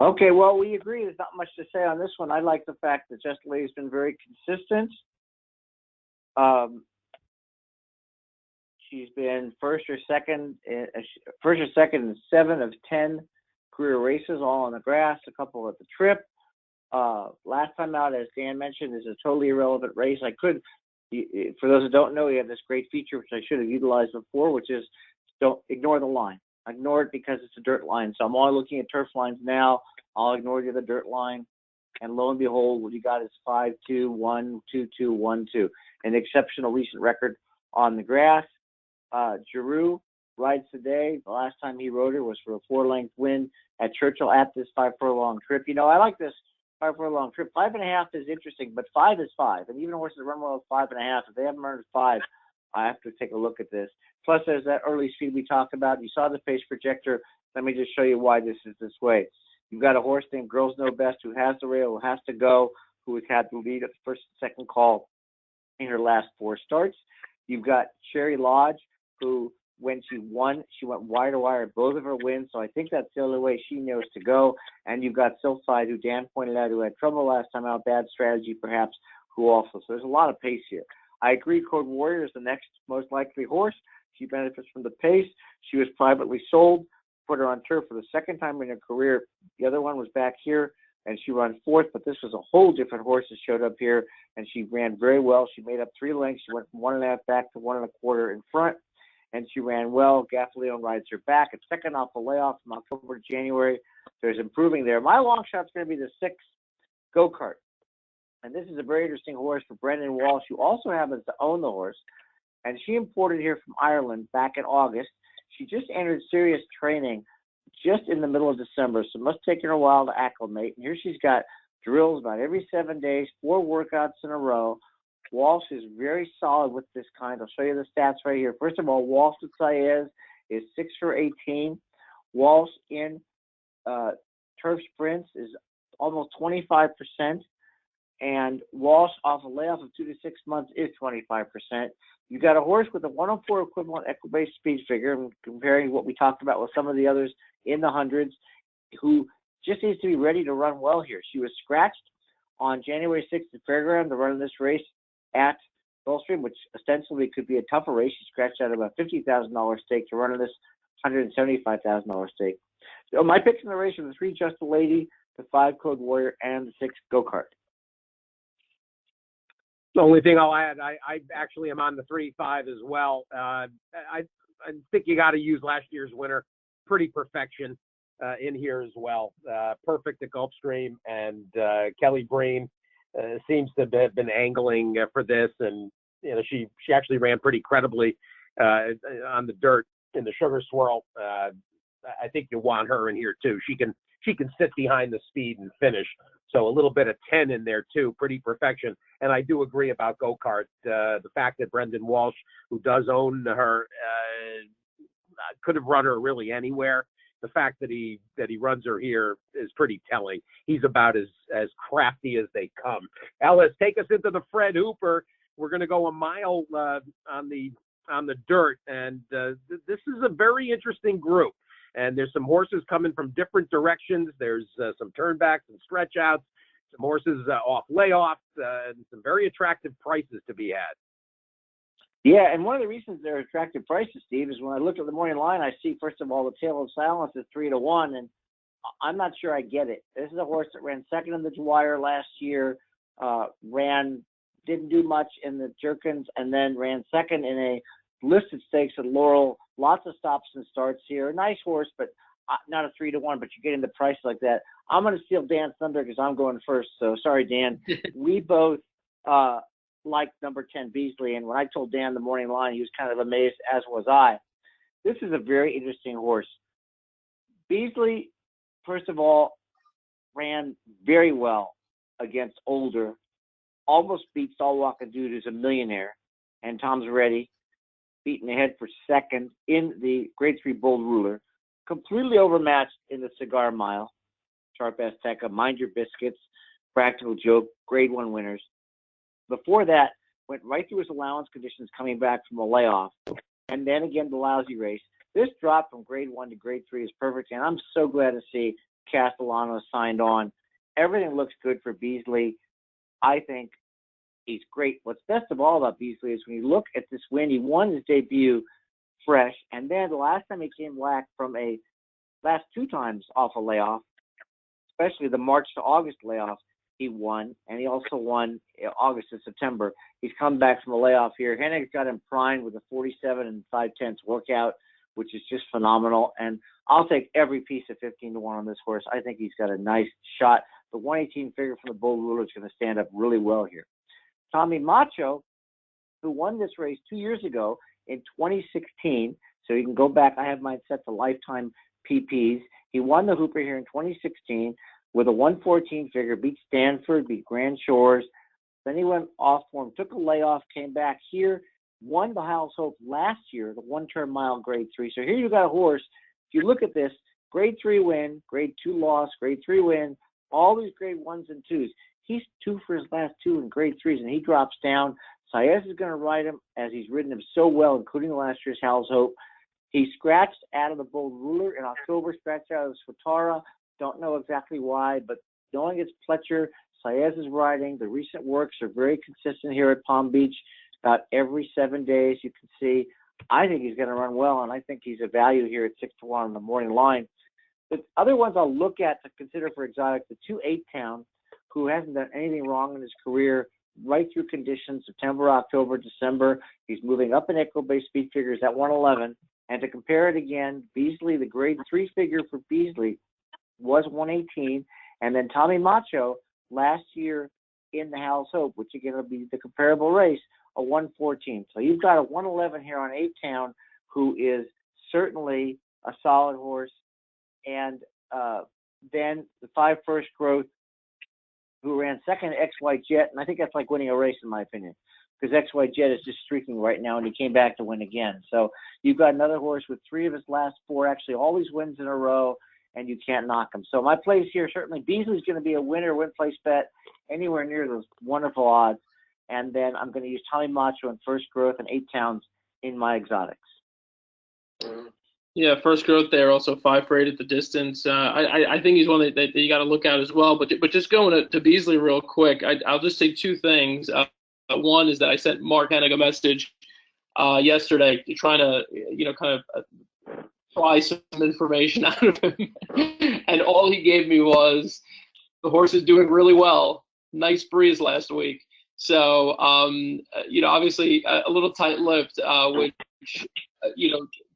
Okay, well, we agree. There's not much to say on this one. I like the fact that Just the Lady's been very consistent. She's been first or second in 7 of 10 career races, all on the grass, a couple at the trip. Last time out, as Dan mentioned, is a totally irrelevant race. For those who don't know, we have this great feature, which I should have utilized before, which is don't ignore the line. Ignore it because it's a dirt line. So I'm only looking at turf lines now. I'll ignore the other dirt line. And lo and behold, what you got is 5-2, 1-2-2, 1-2. An exceptional recent record on the grass. Giroux rides today. The last time he rode her was for a 4-length win at Churchill at this 5 furlong trip. I like this 5 furlong trip. 5.5 is interesting, but 5 is 5. And even horses that run well at 5.5, if they haven't earned 5, I have to take a look at this. Plus, there's that early speed we talked about. You saw the pace projector. Let me just show you why this is this way. You've got a horse named Girls Know Best who has the rail, who has to go, who has had the lead at the first and second call in her last 4 starts. You've got Sherry Lodge, who, when she won, she went wire to wire at both of her wins. So I think that's the only way she knows to go. And you've got Sylphi, who Dan pointed out, who had trouble last time out, bad strategy perhaps, who also. So there's a lot of pace here. I agree Code Warrior is the next most likely horse. She benefits from the pace. She was privately sold, put her on turf for the second time in her career. The other one was back here, and she ran 4th, but this was a whole different horse that showed up here, and she ran very well. She made up 3 lengths. She went from 1.5 back to 1 1/4 in front, and she ran well. Gaffaleon rides her back. It's second off the layoff from October to January. There's improving there. My long shot's going to be the 6 Go-Kart. And this is a very interesting horse for Brendan Walsh, who also happens to own the horse. And she imported here from Ireland back in August. She just entered serious training just in the middle of December, so it must take her a while to acclimate. And here she's got drills about every 7 days, 4 workouts in a row. Walsh is very solid with this kind. I'll show you the stats right here. First of all, Walsh with Saez is 6 for 18. Walsh in turf sprints is almost 25%. And Walsh off a layoff of 2 to 6 months is 25%. You got a horse with a 104 equivalent Equibase speed figure, and comparing what we talked about with some of the others in the hundreds, who just needs to be ready to run well here. She was scratched on January 6th at Fairground to run this race at Gulfstream, which ostensibly could be a tougher race. She scratched out about $50,000 stake to run in this $175,000 stake. So my picks in the race are the 3 Just a Lady, the 5 Code Warrior, and the 6 Go-Kart. The only thing I'll add, I actually am on the 3-5 as well. I think you got to use last year's winner, Pretty Perfection, in here as well. Perfect at Gulfstream, and Kelly Breen seems to have been angling for this, and she actually ran pretty credibly on the dirt in the Sugar Swirl. I think you want her in here too. She can sit behind the speed and finish. So a little bit of 10 in there too, Pretty Perfection. And I do agree about Go-Kart. The fact that Brendan Walsh, who does own her, could have run her really anywhere. The fact that he runs her here is pretty telling. He's about as crafty as they come. Ellis, take us into the Fred Hooper. We're going to go a mile on the dirt, and this is a very interesting group. And there's some horses coming from different directions. There's some turnbacks and stretch outs, some horses off layoffs, and some very attractive prices to be had. Yeah, and one of the reasons they're attractive prices, Steve, is when I look at the morning line, I see, first of all, the Tale of Silence is 3-1, and I'm not sure I get it. This is a horse that ran second in the Dwyer last year, didn't do much in the Jerkins, and then ran second in a listed stakes at Laurel. Lots of stops and starts here. A nice horse, but not a 3-1, but you're getting the price like that. I'm going to steal Dan's thunder because I'm going first. So sorry, Dan. We both like number 10 Beasley, and when I told Dan the morning line, he was kind of amazed, as was I. This is a very interesting horse. Beasley, first of all, ran very well against Older, almost beat Stalwalk and Dude, who's a millionaire, and Tom's Ready, beaten ahead for second in the Grade 3 Bold Ruler, completely overmatched in the Cigar Mile, Sharp Azteca, Mind Your Biscuits, Practical Joke, Grade 1 winners. Before that, went right through his allowance conditions coming back from a layoff, and then again the lousy race. This drop from Grade 1 to Grade 3 is perfect, and I'm so glad to see Castellano signed on. Everything looks good for Beasley. I think he's great. What's best of all about Beasley is when you look at this win, he won his debut fresh, and then the last time he came back from last 2 times off a layoff, especially the March to August layoff, he won, and he also won August and September. He's come back from a layoff here. Hennig got him primed with a 47 5/10 workout, which is just phenomenal, and I'll take every piece of 15-1 on this horse. I think he's got a nice shot. The 118 figure from the Bold Ruler is going to stand up really well here. Tommy Macho, who won this race 2 years ago in 2016, so you can go back. I have mine set to lifetime PPs. He won the Hooper here in 2016 with a 114 figure, beat Stanford, beat Grand Shores. Then he went off form, took a layoff, came back here, won the Howell's Hope last year, the 1-turn mile Grade 3. So here you got a horse. If you look at this, Grade 3 win, Grade 2 loss, Grade 3 win, all these Grade 1s and 2s. He's 2 for his last 2 in Grade 3s, and he drops down. Saez is going to ride him as he's ridden him so well, including last year's Howell's Hope. He scratched out of the Bold Ruler in October, scratched out of the Swatara. Don't know exactly why, but knowing it's Pletcher, Saez is riding. The recent works are very consistent here at Palm Beach. About every 7 days, you can see. I think he's going to run well, and I think he's a value here at 6-1 on the morning line. The other ones I'll look at to consider for exotic, the 2-8 who hasn't done anything wrong in his career, right through conditions, September, October, December. He's moving up in Equibase speed figures at 111. And to compare it again, Beasley, the Grade 3 figure for Beasley was 118. And then Tommy Macho last year in the Howell's Hope, which again will be the comparable race, a 114. So you've got a 111 here on 8-Town, who is certainly a solid horse. And then the 5 First Growth, who ran second to XY Jet, and I think that's like winning a race in my opinion, because XY Jet is just streaking right now, and he came back to win again. So you've got another horse with 3 of his last 4, actually all these wins in a row, and you can't knock him. So my plays here, certainly Beasley's going to be a winner, win place bet, anywhere near those wonderful odds. And then I'm going to use Tommy Macho and First Growth and 8-Towns in my exotics. Yeah, First Growth there, also 5 for 8 at the distance. I think he's one that you got to look at as well. But just going to Beasley real quick, I'll just say 2 things. One is that I sent Mark Hennig a message yesterday trying to, kind of pry some information out of him. And all he gave me was the horse is doing really well. Nice breeze last week. So, obviously a little tight-lipped, which,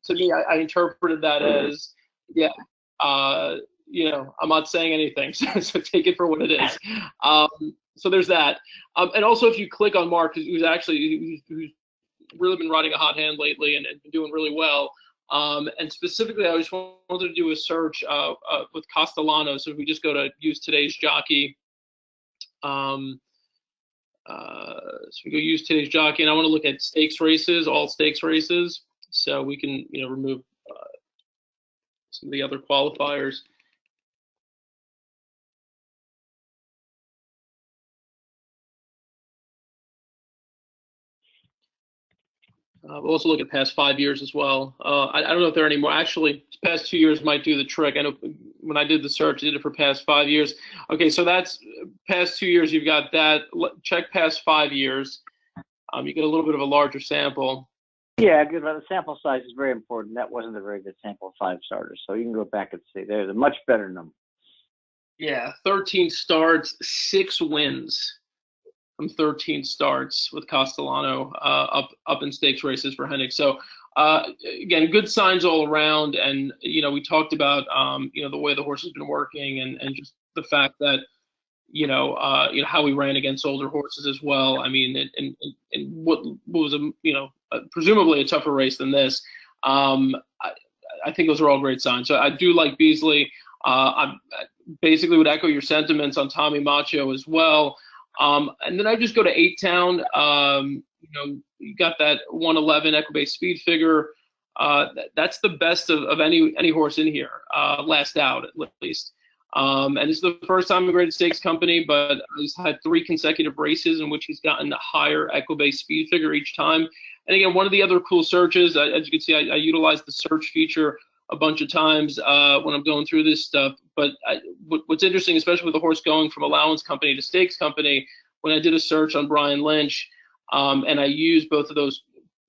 to me, I interpreted that as, I'm not saying anything, so take it for what it is. So there's that. And also, if you click on Mark, who's really been riding a hot hand lately and been doing really well. And specifically, I just wanted to do a search with Castellano. So if we just go to use today's jockey, so we go use today's jockey, and I want to look at stakes races, all stakes races. So we can, remove some of the other qualifiers. We'll also look at past 5 years as well. I don't know if there are any more. Actually, past 2 years might do the trick. I know when I did the search, I did it for past 5 years. Okay, so that's past 2 years. You've got that. Check past 5 years. You get a little bit of a larger sample. Yeah, good. The sample size is very important. That wasn't a very good sample of 5 starters. So you can go back and see. There's a much better number. Yeah, 13 starts, 6 wins from 13 starts with Castellano up in stakes races for Hennig. So again, good signs all around. And we talked about the way the horse has been working and just the fact that how we ran against older horses as well. I mean, and what was presumably a tougher race than this. I think those are all great signs. So I do like Beasley. I basically would echo your sentiments on Tommy Macho as well. And then I just go to 8-Town. You got that 111 Equibase speed figure. That's the best of any horse in here, last out at least. And this is the first time in a graded stakes company, but he's had 3 consecutive races in which he's gotten a higher Equibase speed figure each time. And again, one of the other cool searches, as you can see, I utilized the search feature a bunch of times when I'm going through this stuff. But what's interesting, especially with the horse going from allowance company to stakes company, when I did a search on Brian Lynch, and I used both of those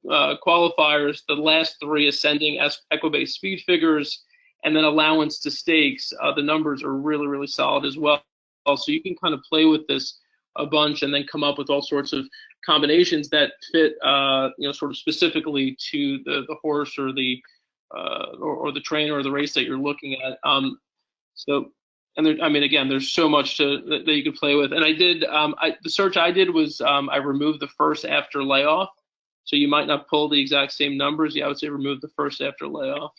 qualifiers, the last 3 ascending Equibase speed figures, and then allowance to stakes, the numbers are really, really solid as well. So you can kind of play with this a bunch and then come up with all sorts of combinations that fit, sort of specifically to the horse or the trainer or the race that you're looking at. Again, there's so much that you can play with. And I did, the search I did was I removed the first after layoff. So you might not pull the exact same numbers. Yeah, I would say remove the first after layoff.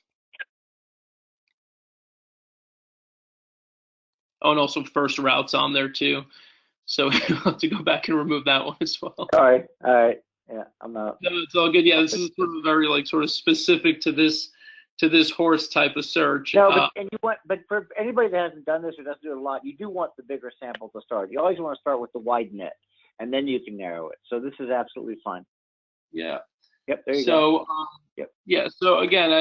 Oh, and also first routes on there too. So you'll have to go back and remove that one as well. All right. Yeah, I'm out. No, it's all good. Yeah, this is sort of very sort of specific to this horse type of search. No, but for anybody that hasn't done this or doesn't do it a lot, you do want the bigger sample to start. You always want to start with the wide net, and then you can narrow it. So this is absolutely fine. Yeah. Yep. There you go. Yep. Yeah. So again,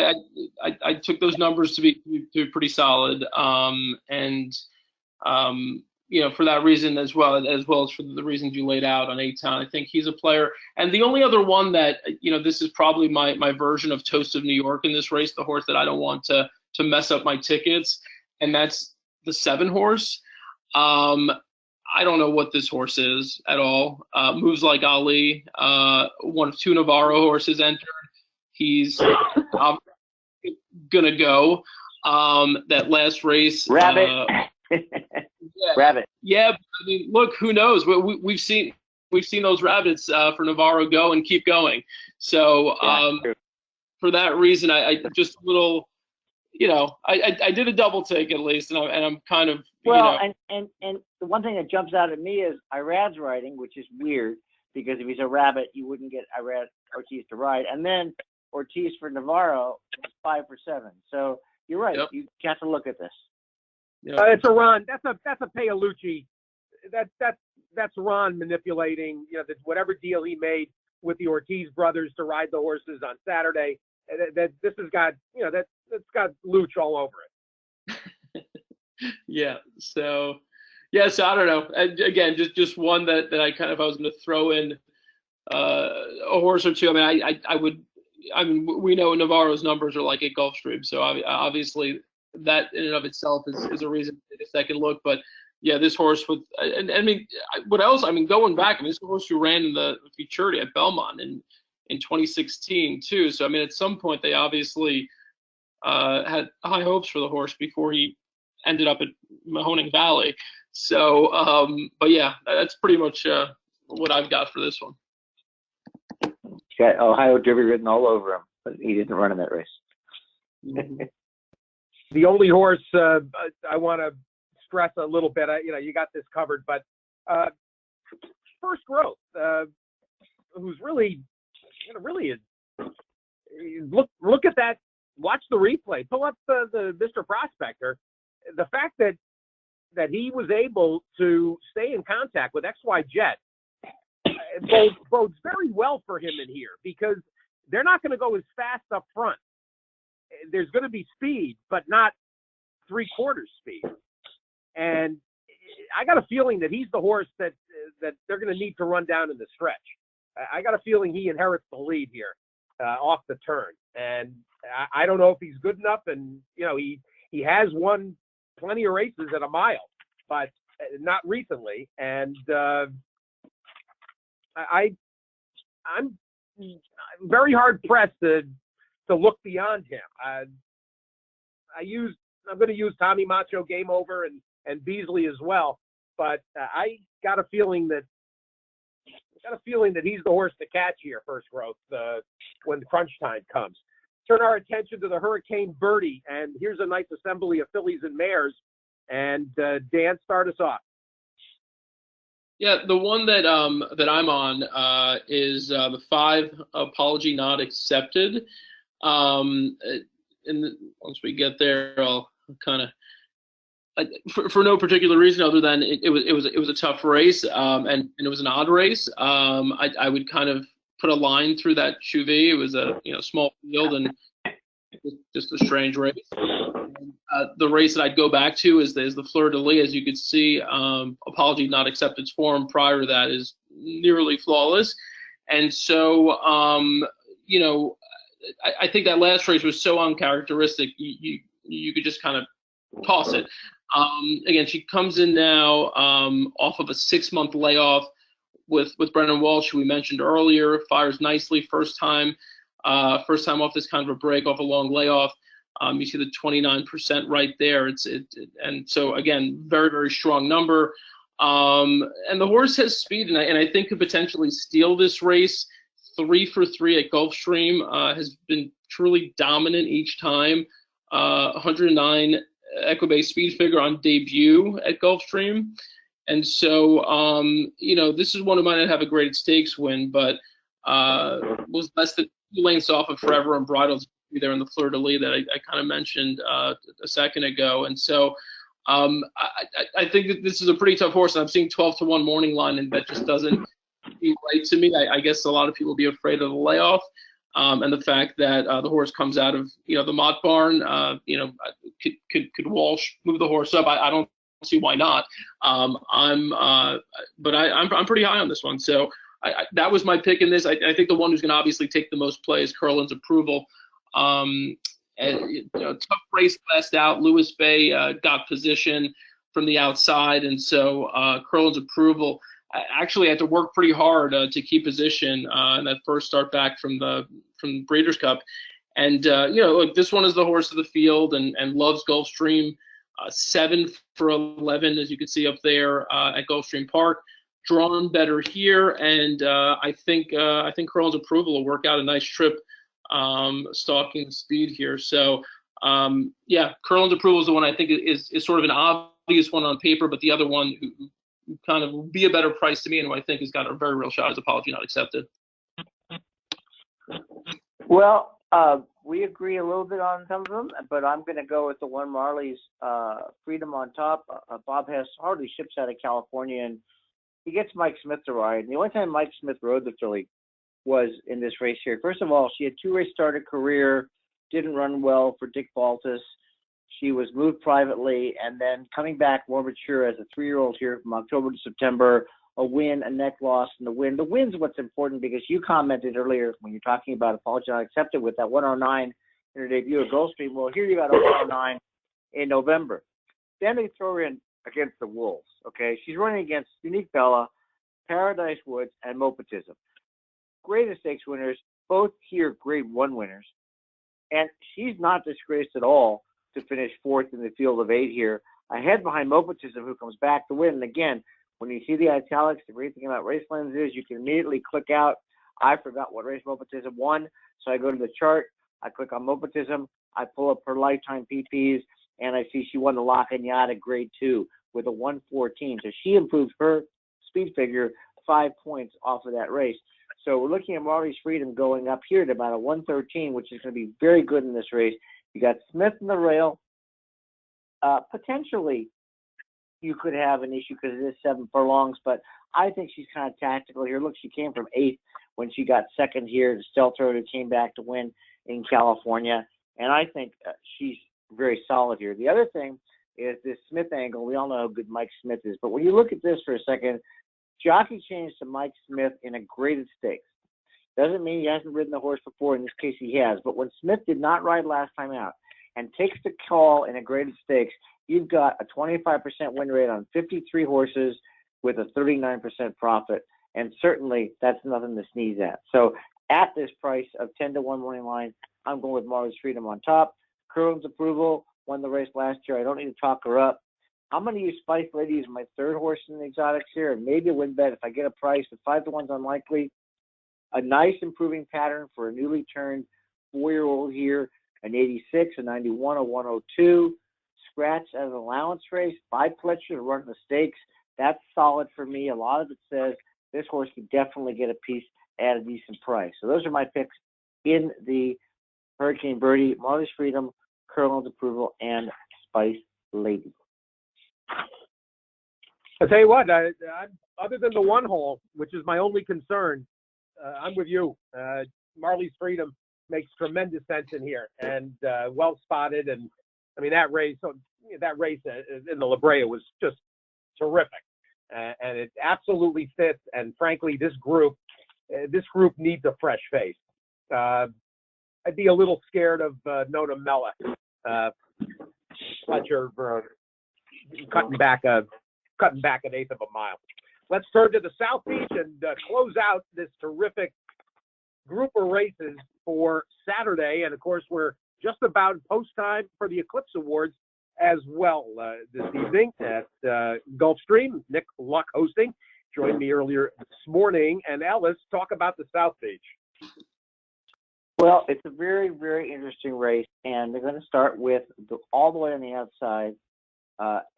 I took those numbers to be pretty solid, for that reason as well as for the reasons you laid out on 8-Town. I think he's a player. And the only other one that, this is probably my version of Toast of New York in this race, the horse that I don't want to mess up my tickets, and that's the 7 horse. I don't know what this horse is at all. Moves like Ali, one of 2 Navarro horses entered. He's gonna go. That last race. Rabbit. Yeah, Rabbit. yeah. I mean, look, who knows? We've seen those rabbits for Navarro go and keep going. So for that reason, I just a little, I did a double take at least, and I'm kind of and the one thing that jumps out at me is Irad's riding, which is weird because if he's a rabbit, you wouldn't get Irad Ortiz to ride, and then Ortiz for Navarro is 5 for 7. So you're right. Yep. You have to look at this. It's a Ron. That's a Paolucci. That's Ron manipulating. Whatever deal he made with the Ortiz brothers to ride the horses on Saturday. That this has got that's got Luch all over it. Yeah. So I don't know. Again, just one that I kind of, I was going to throw in a horse or two. I mean, I would. I mean, we know Navarro's numbers are like at Gulfstream, so obviously that in and of itself is a reason to take a second look. But yeah, this horse with, and I mean, what else? I mean, going back, I mean, this horse who ran in the Futurity at Belmont in 2016 too. So I mean, at some point they obviously had high hopes for the horse before he ended up at Mahoning Valley. So, but yeah, that's pretty much what I've got for this one. Got Ohio Derby written all over him, but he didn't run in that race. The only horse I want to stress a little bit, you got this covered, but First Growth, who's really look at that. Watch the replay. Pull up the Mr. Prospector. The fact that he was able to stay in contact with XY Jet bodes very well for him in here because they're not going to go as fast up front. There's going to be speed, but not 3/4 speed. And I got a feeling that he's the horse that they're going to need to run down in the stretch. I got a feeling he inherits the lead here off the turn. And I don't know if he's good enough. And, he has won plenty of races at a mile, but not recently. And I'm very hard pressed to look beyond him. I'm going to use Tommy Macho Game Over and Beasley as well, but I got a feeling that he's the horse to catch here, First Growth, when crunch time comes. Turn our attention to the Hurricane Birdie, and here's a nice assembly of fillies and mares. And Dan, start us off. Yeah, the one that I'm on is the 5 Apology Not Accepted. And once we get there, I'll kind of for no particular reason other than it was a tough race and it was an odd race. I would kind of put a line through that Chuvie. It was a small field and just a strange race. The race that I'd go back to is the Fleur de Lis. As you could see, Apology Not Accepted's form prior to that is nearly flawless. And so, I think that last race was so uncharacteristic, you could just kind of toss it. Again, she comes in now off of a 6-month layoff with Brendan Walsh, who we mentioned earlier, fires nicely first time off this kind of a break, off a long layoff. You see the 29% right there. And so again, very, very strong number. And the horse has speed, and I think could potentially steal this race. 3 for 3 at Gulfstream, has been truly dominant each time. 109 Equibase speed figure on debut at Gulfstream. And so, this is one of mine that have a graded stakes win, but was less than 2 lengths off of Forever Unbridled there in the Fleur de Lis that I kind of mentioned a second ago. And so I think that this is a pretty tough horse, and I'm seeing 12-1 morning line, and that just doesn't seem right to me. I guess a lot of people will be afraid of the layoff. And the fact that the horse comes out of the Mott Barn, could Walsh move the horse up? I don't see why not. But I'm pretty high on this one. So that was my pick in this. I think the one who's going to obviously take the most play is Curlin's Approval. Tough race last out. Lewis Bay got position from the outside, and so Curlin's Approval actually had to work pretty hard to keep position in that first start back from Breeders' Cup. And look, this one is the horse of the field and loves Gulfstream. 7 for 11, as you can see up there at Gulfstream Park. Drawn better here, and I think Curlin's Approval will work out a nice trip, stalking speed here. So yeah, Curlin's Approval is the one I think is sort of an obvious one on paper, but the other one who kind of would be a better price to me, and who I think has got a very real shot is Apology Not Accepted. Well, we agree a little bit on some of them, but I'm going to go with the one Marley's Freedom on top. Bob Hess hardly ships out of California, and he gets Mike Smith to ride. And the only time Mike Smith rode the filly was in this race here. First of all, she had 2 race started career, didn't run well for Dick Baltus. She was moved privately, and then coming back more mature as a 3-year-old here from October to September, a win, a neck loss, and the win. The win's what's important, because you commented earlier when you're talking about Apology Not Accepted with that 109 in her debut at Gulfstream. Well, here you got a 109 in November. Then they throw her in against the Wolves, okay? She's running against Unique Bella, Paradise Woods, and Mopatism. Greatest stakes winners, both here grade 1 winners. And she's not disgraced at all to finish 4th in the field of 8 here, ahead behind Mopatism, who comes back to win. And again, when you see the italics, the great thing about Race Lens is you can immediately click out, I forgot what race Mopatism won, so I go to the chart, I click on Mopatism, I pull up her lifetime PPs, and I see she won the La Cañada grade 2 with a 114. So she improved her speed figure 5 points off of that race. So we're looking at Marley's Freedom going up here to about a 113, which is going to be very good in this race. You got Smith in the rail. Potentially, you could have an issue because it is 7 furlongs, but I think she's kind of tactical here. Look, she came from 8th when she got 2nd here to Stealth Road, who came back to win in California, and I think she's very solid here. The other thing is this Smith angle. We all know how good Mike Smith is, but when you look at this for a second, jockey changed to Mike Smith in a graded stakes. Doesn't mean he hasn't ridden the horse before. In this case, he has. But when Smith did not ride last time out and takes the call in a graded stakes, you've got a 25% win rate on 53 horses with a 39% profit. And certainly that's nothing to sneeze at. So at this price of 10 to 1 morning line, I'm going with Marley's Freedom on top. Curlin's Approval won the race last year. I don't need to talk her up. I'm going to use Spice Lady as my 3rd horse in the exotics here, and maybe a win bet if I get a price, but 5 to 1's unlikely. A nice improving pattern for a newly turned 4-year-old here, an 86, a 91, a 102. Scratch as an allowance race by Pletcher to run the stakes. That's solid for me. A lot of it says this horse can definitely get a piece at a decent price. So those are my picks in the Hurricane Birdie, Marley's Freedom, Curlin's Approval, and Spice Lady. I'll tell you what, other than the 1 hole, which is my only concern, I'm with you. Marley's Freedom makes tremendous sense in here, and well spotted. And I mean that race in the La Brea was just terrific, and it absolutely fits. And frankly, this group needs a fresh face. I'd be a little scared of Nona Mella, Fletcher cutting back an 1/8 of a mile. Let's turn to the South Beach and close out this terrific group of races for Saturday. And of course, we're just about post time for the Eclipse Awards as well this evening at Gulfstream. Nick Luck hosting. Joined me earlier this morning. And Ellis, talk about the South Beach. Well, it's a very, very interesting race, and they're going to start with all the way on the outside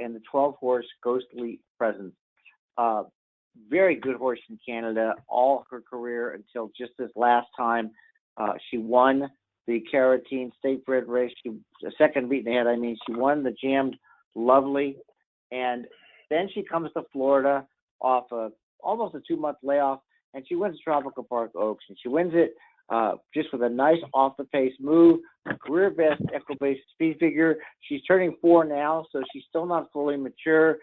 and the 12-horse Ghostly Presence. Very good horse in Canada all her career until just this last time. She won the Carotene State Bred race. She a second beat in the head. I mean, she won the Jammed Lovely, and then she comes to Florida off almost a 2-month layoff, and she wins Tropical Park Oaks, and she wins it just with a nice off-the-pace move, career best Equibase speed figure. She's turning 4 now, so she's still not fully mature.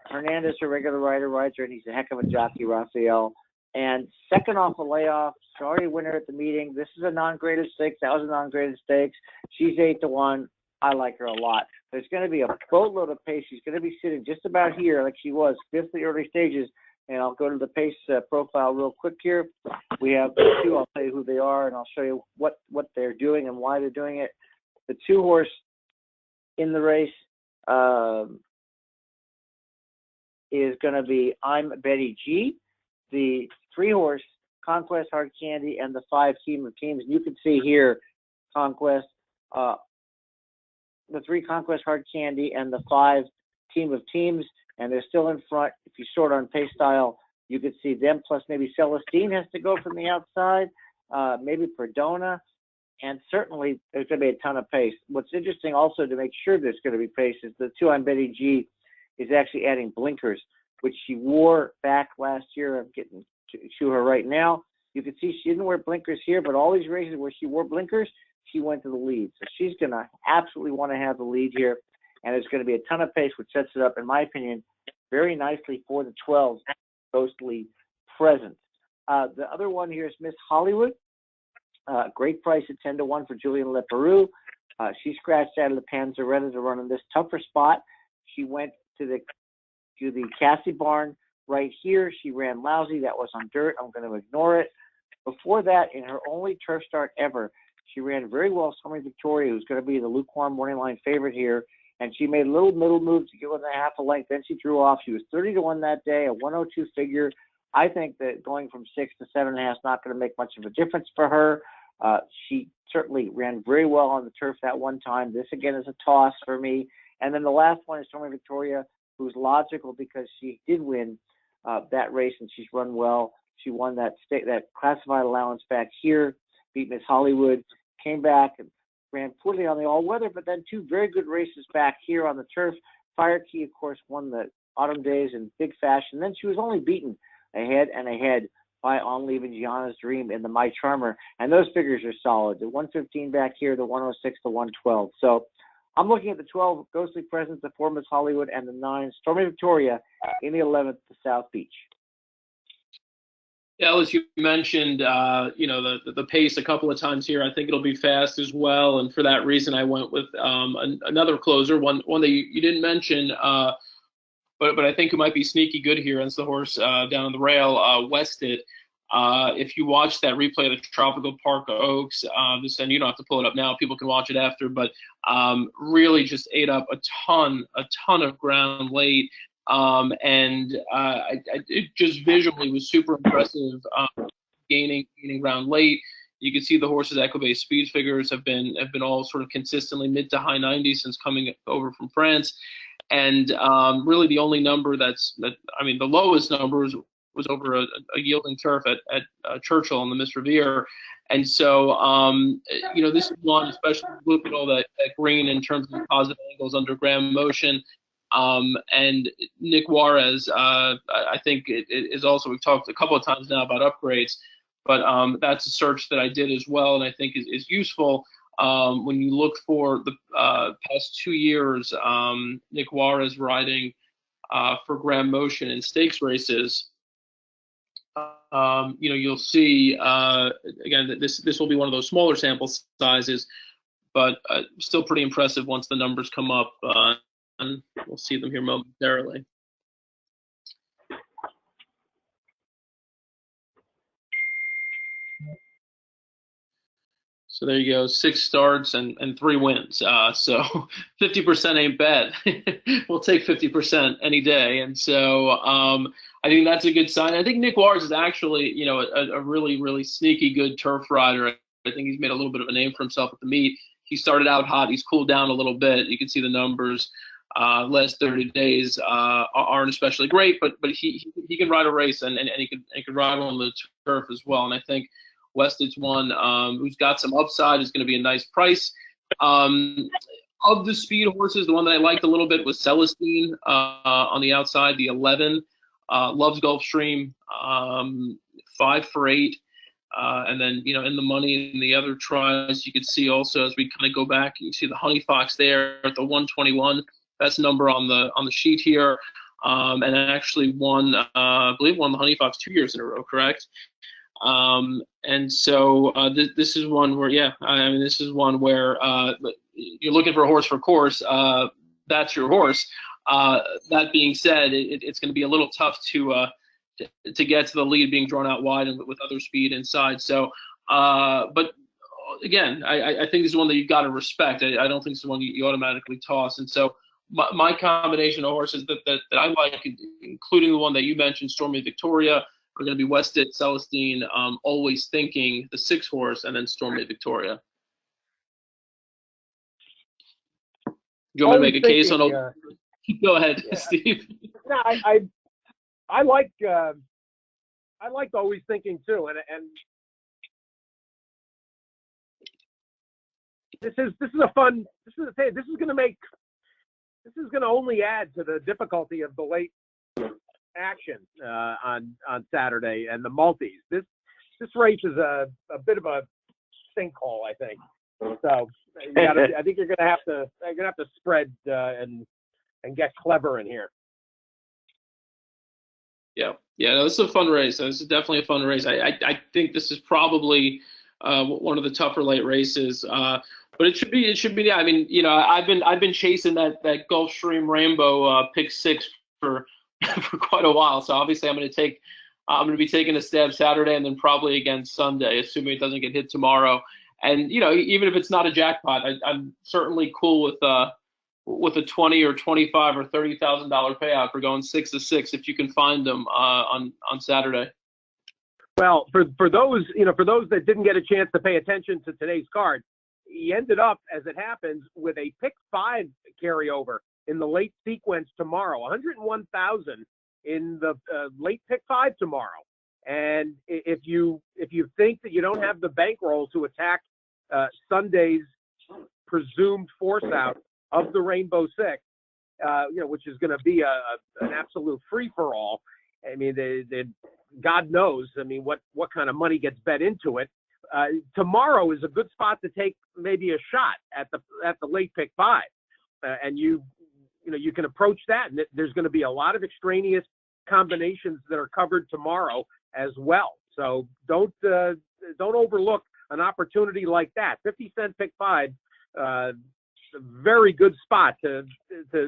Hernandez, her regular rider, rides her, and he's a heck of a jockey, Raphael. And second off a layoff, she's already a winner at the meeting. This is a non-graded stakes. That was a non-graded stakes. She's 8 to 1. I like her a lot. There's going to be a boatload of pace. She's going to be sitting just about here like she was, 5th the early stages. And I'll go to the pace profile real quick here. We have 2. I'll tell you who they are, and I'll show you what they're doing and why they're doing it. The 2-horse in the race, is going to be I'm Betty G, the 3-horse Conquest Hard Candy, and the 5 Team of Teams. And you can see here Conquest, the 3 Conquest Hard Candy and the 5 Team of Teams, and they're still in front. If you sort on pace style, you could see them, plus maybe Celestine has to go from the outside, maybe Perdona, and certainly there's going to be a ton of pace. What's interesting also to make sure there's going to be pace is the 2 on Betty G is actually adding blinkers, which she wore back last year. I'm getting to her right now. You can see she didn't wear blinkers here, but all these races where she wore blinkers, she went to the lead. So she's going to absolutely want to have the lead here, and it's going to be a ton of pace, which sets it up, in my opinion, very nicely for the 12 Ghostly Presence. The other one here is Miss Hollywood. Great price at 10-1 for Julian Leperoux. She scratched out of the Panzeretta to run in this tougher spot. She went to the Cassie barn right here. She ran lousy. That was on dirt. I'm going to ignore it. Before that, in her only turf start ever, she ran very well. Stormy Victoria, who's going to be the lukewarm morning line favorite here, and she made a little middle move to get within a half a length. Then she drew off. She was 30-1 that day, a 102 figure. I think that going from 6 to 7.5 is not going to make much of a difference for her. She certainly ran very well on the turf that one time. This, again, is a toss for me. And then the last one is Stormy Victoria, who's logical because she did win that race and she's run well. She won that classified allowance back here, beat Miss Hollywood, came back and ran poorly on the all-weather, but then 2 very good races back here on the turf. Fire Key, of course, won the Autumn Days in big fashion. Then she was only beaten ahead by On Leaving Gianna's Dream in the My Charmer, and those figures are solid. The 115 back here, the 106, the 112. So I'm looking at the 12 Ghostly Presence, the 4 Miss Hollywood, and the 9 Stormy Victoria in the 11th, the South Beach. Ellis, you mentioned the pace a couple of times here. I think it'll be fast as well, and for that reason, I went with another closer, one that you didn't mention, but I think it might be sneaky good here. It's the horse down on the rail, Wested. If you watch that replay of the Tropical Park Oaks, and you don't have to pull it up now, people can watch it after, but really just ate up a ton of ground late. It just visually was super impressive, gaining ground late. You can see the horse's Equibase speed figures have been all sort of consistently mid to high 90s since coming over from France. And really the only number the lowest number was over a yielding turf at Churchill on the Miss Revere. And so, this is one, especially look at all that green in terms of positive angles under Graham motion. And Nick Juarez, I think it is also, we've talked a couple of times now about upgrades, but that's a search that I did as well, and I think is useful. When you look for the past 2 years, Nick Juarez riding for Graham Motion in stakes races, you'll see, again, that this will be one of those smaller sample sizes, but still pretty impressive once the numbers come up. And we'll see them here momentarily. So there you go, 6 starts and 3 wins. So 50% ain't bad. We'll take 50% any day. And so I think that's a good sign. I think Nick Juarez is actually, a really, really sneaky good turf rider. I think he's made a little bit of a name for himself at the meet. He started out hot. He's cooled down a little bit. You can see the numbers. Last 30 days aren't especially great, but he can ride a race and he can ride on the turf as well. And I think Wested's one who's got some upside, is going to be a nice price. Of the speed horses, the one that I liked a little bit was Celestine on the outside, the 11. Loves Gulfstream, 5 for 8. And then, in the money in the other tries, you could see also as we kind of go back, you see the Honey Fox there at the 121. Best number on the sheet here, and actually I believe won the Honey Fox 2 years in a row, correct? And so this is one where, this is one where you're looking for a horse for course. That's your horse. That being said, it's going to be a little tough to get to the lead being drawn out wide and with other speed inside. So, but again, I think this is one that you've got to respect. I don't think this is one you automatically toss. And so my combination of horses that I like, including the one that you mentioned, Stormy Victoria, are going to be Wested, Celestine, Always Thinking, the 6 horse, and then Stormy Victoria. Do you want me to make a case on a? Go ahead, yeah. Steve. No, I like Always Thinking too, and this is a fun. This is going to only add to the difficulty of the late action on Saturday and the multis. This race is a bit of a sinkhole, I think. So I think you're going to have to spread and get clever in here. Yeah, no, this is a fun race. This is definitely a fun race. I think this is probably one of the tougher late races. But it should be. Yeah, I mean, I've been chasing that Gulfstream Rainbow pick 6 for for quite a while. So obviously, I'm going to be taking a stab Saturday and then probably again Sunday, assuming it doesn't get hit tomorrow. And even if it's not a jackpot, I'm certainly cool with a $20 or $25 or $30,000 payout for going 6 to 6 if you can find them on Saturday. Well, for those that didn't get a chance to pay attention to today's card, he ended up, as it happens, with a pick 5 carryover in the late sequence tomorrow. 101,000 in the late pick 5 tomorrow. And if you think that you don't have the bankroll to attack Sunday's presumed force out of the Rainbow 6, which is going to be an absolute free for all. I mean, God knows. I mean, what kind of money gets bet into it? Tomorrow is a good spot to take maybe a shot at the late pick 5, and you can approach that. And there's going to be a lot of extraneous combinations that are covered tomorrow as well. So don't overlook an opportunity like that. 50-cent pick 5, very good spot to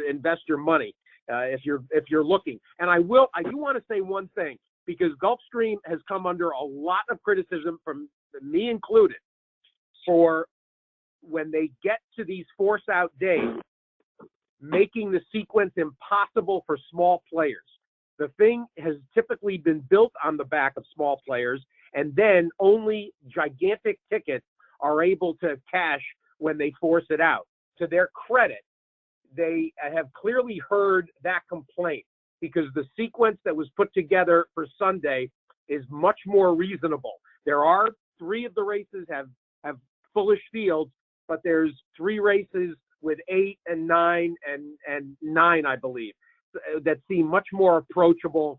invest your money if you're looking. And I do want to say one thing, because Gulfstream has come under a lot of criticism from me included for when they get to these force out days, making the sequence impossible for small players. The thing has typically been built on the back of small players, and then only gigantic tickets are able to cash when they force it out. To their credit, they have clearly heard that complaint, because the sequence that was put together for Sunday is much more reasonable. There are 3 of the races have fullish fields, but there's 3 races with 8 and 9 and 9, I believe, that seem much more approachable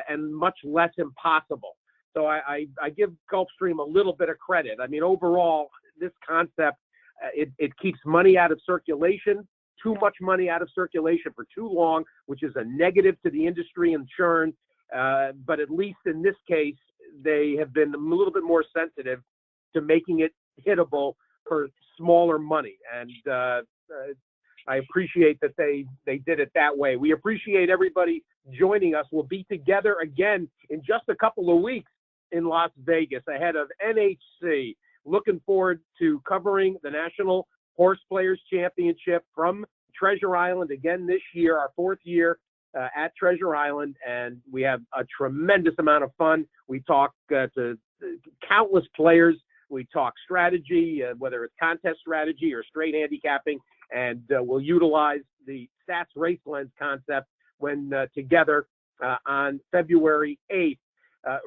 and much less impossible. So I give Gulfstream a little bit of credit. I mean, overall, this concept, it keeps money out of circulation, too much money out of circulation for too long, which is a negative to the industry and churn. But at least in this case, they have been a little bit more sensitive to making it hittable for smaller money. And I appreciate that they did it that way. We appreciate everybody joining us. We'll be together again in just a couple of weeks in Las Vegas ahead of NHC. Looking forward to covering the National Horse Players Championship from Treasure Island again this year, our 4th year at Treasure Island, and we have a tremendous amount of fun. We talk to countless players. We talk strategy, whether it's contest strategy or straight handicapping, and we'll utilize the Stats Race Lens concept when together on February 8th.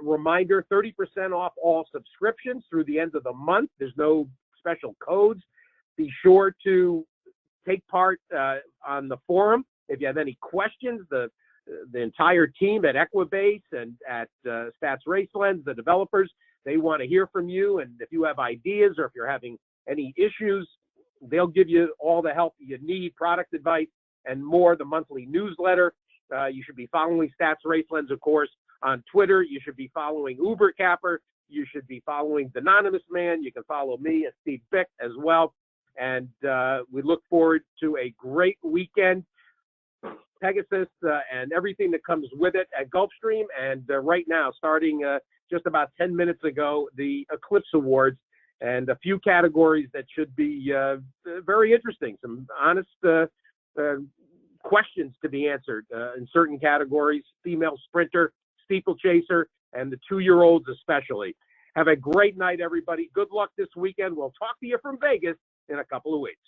Reminder, 30% off all subscriptions through the end of the month. There's no special codes. Be sure to take part on the forum. If you have any questions, the entire team at Equibase and at Stats Race Lens, the developers, they want to hear from you. And if you have ideas or if you're having any issues, they'll give you all the help you need, product advice, and more. The monthly newsletter. You should be following Stats Race Lens, of course, on Twitter. You should be following Uber Capper. You should be following the Anonymous Man. You can follow me at Steve Byk as well. And we look forward to a great weekend, Pegasus, and everything that comes with it at Gulfstream. And right now, starting just about 10 minutes ago, the Eclipse Awards, and a few categories that should be very interesting. Some honest questions to be answered in certain categories, female sprinter, steeplechaser, and the 2-year-olds especially. Have a great night, everybody. Good luck this weekend. We'll talk to you from Vegas in a couple of weeks.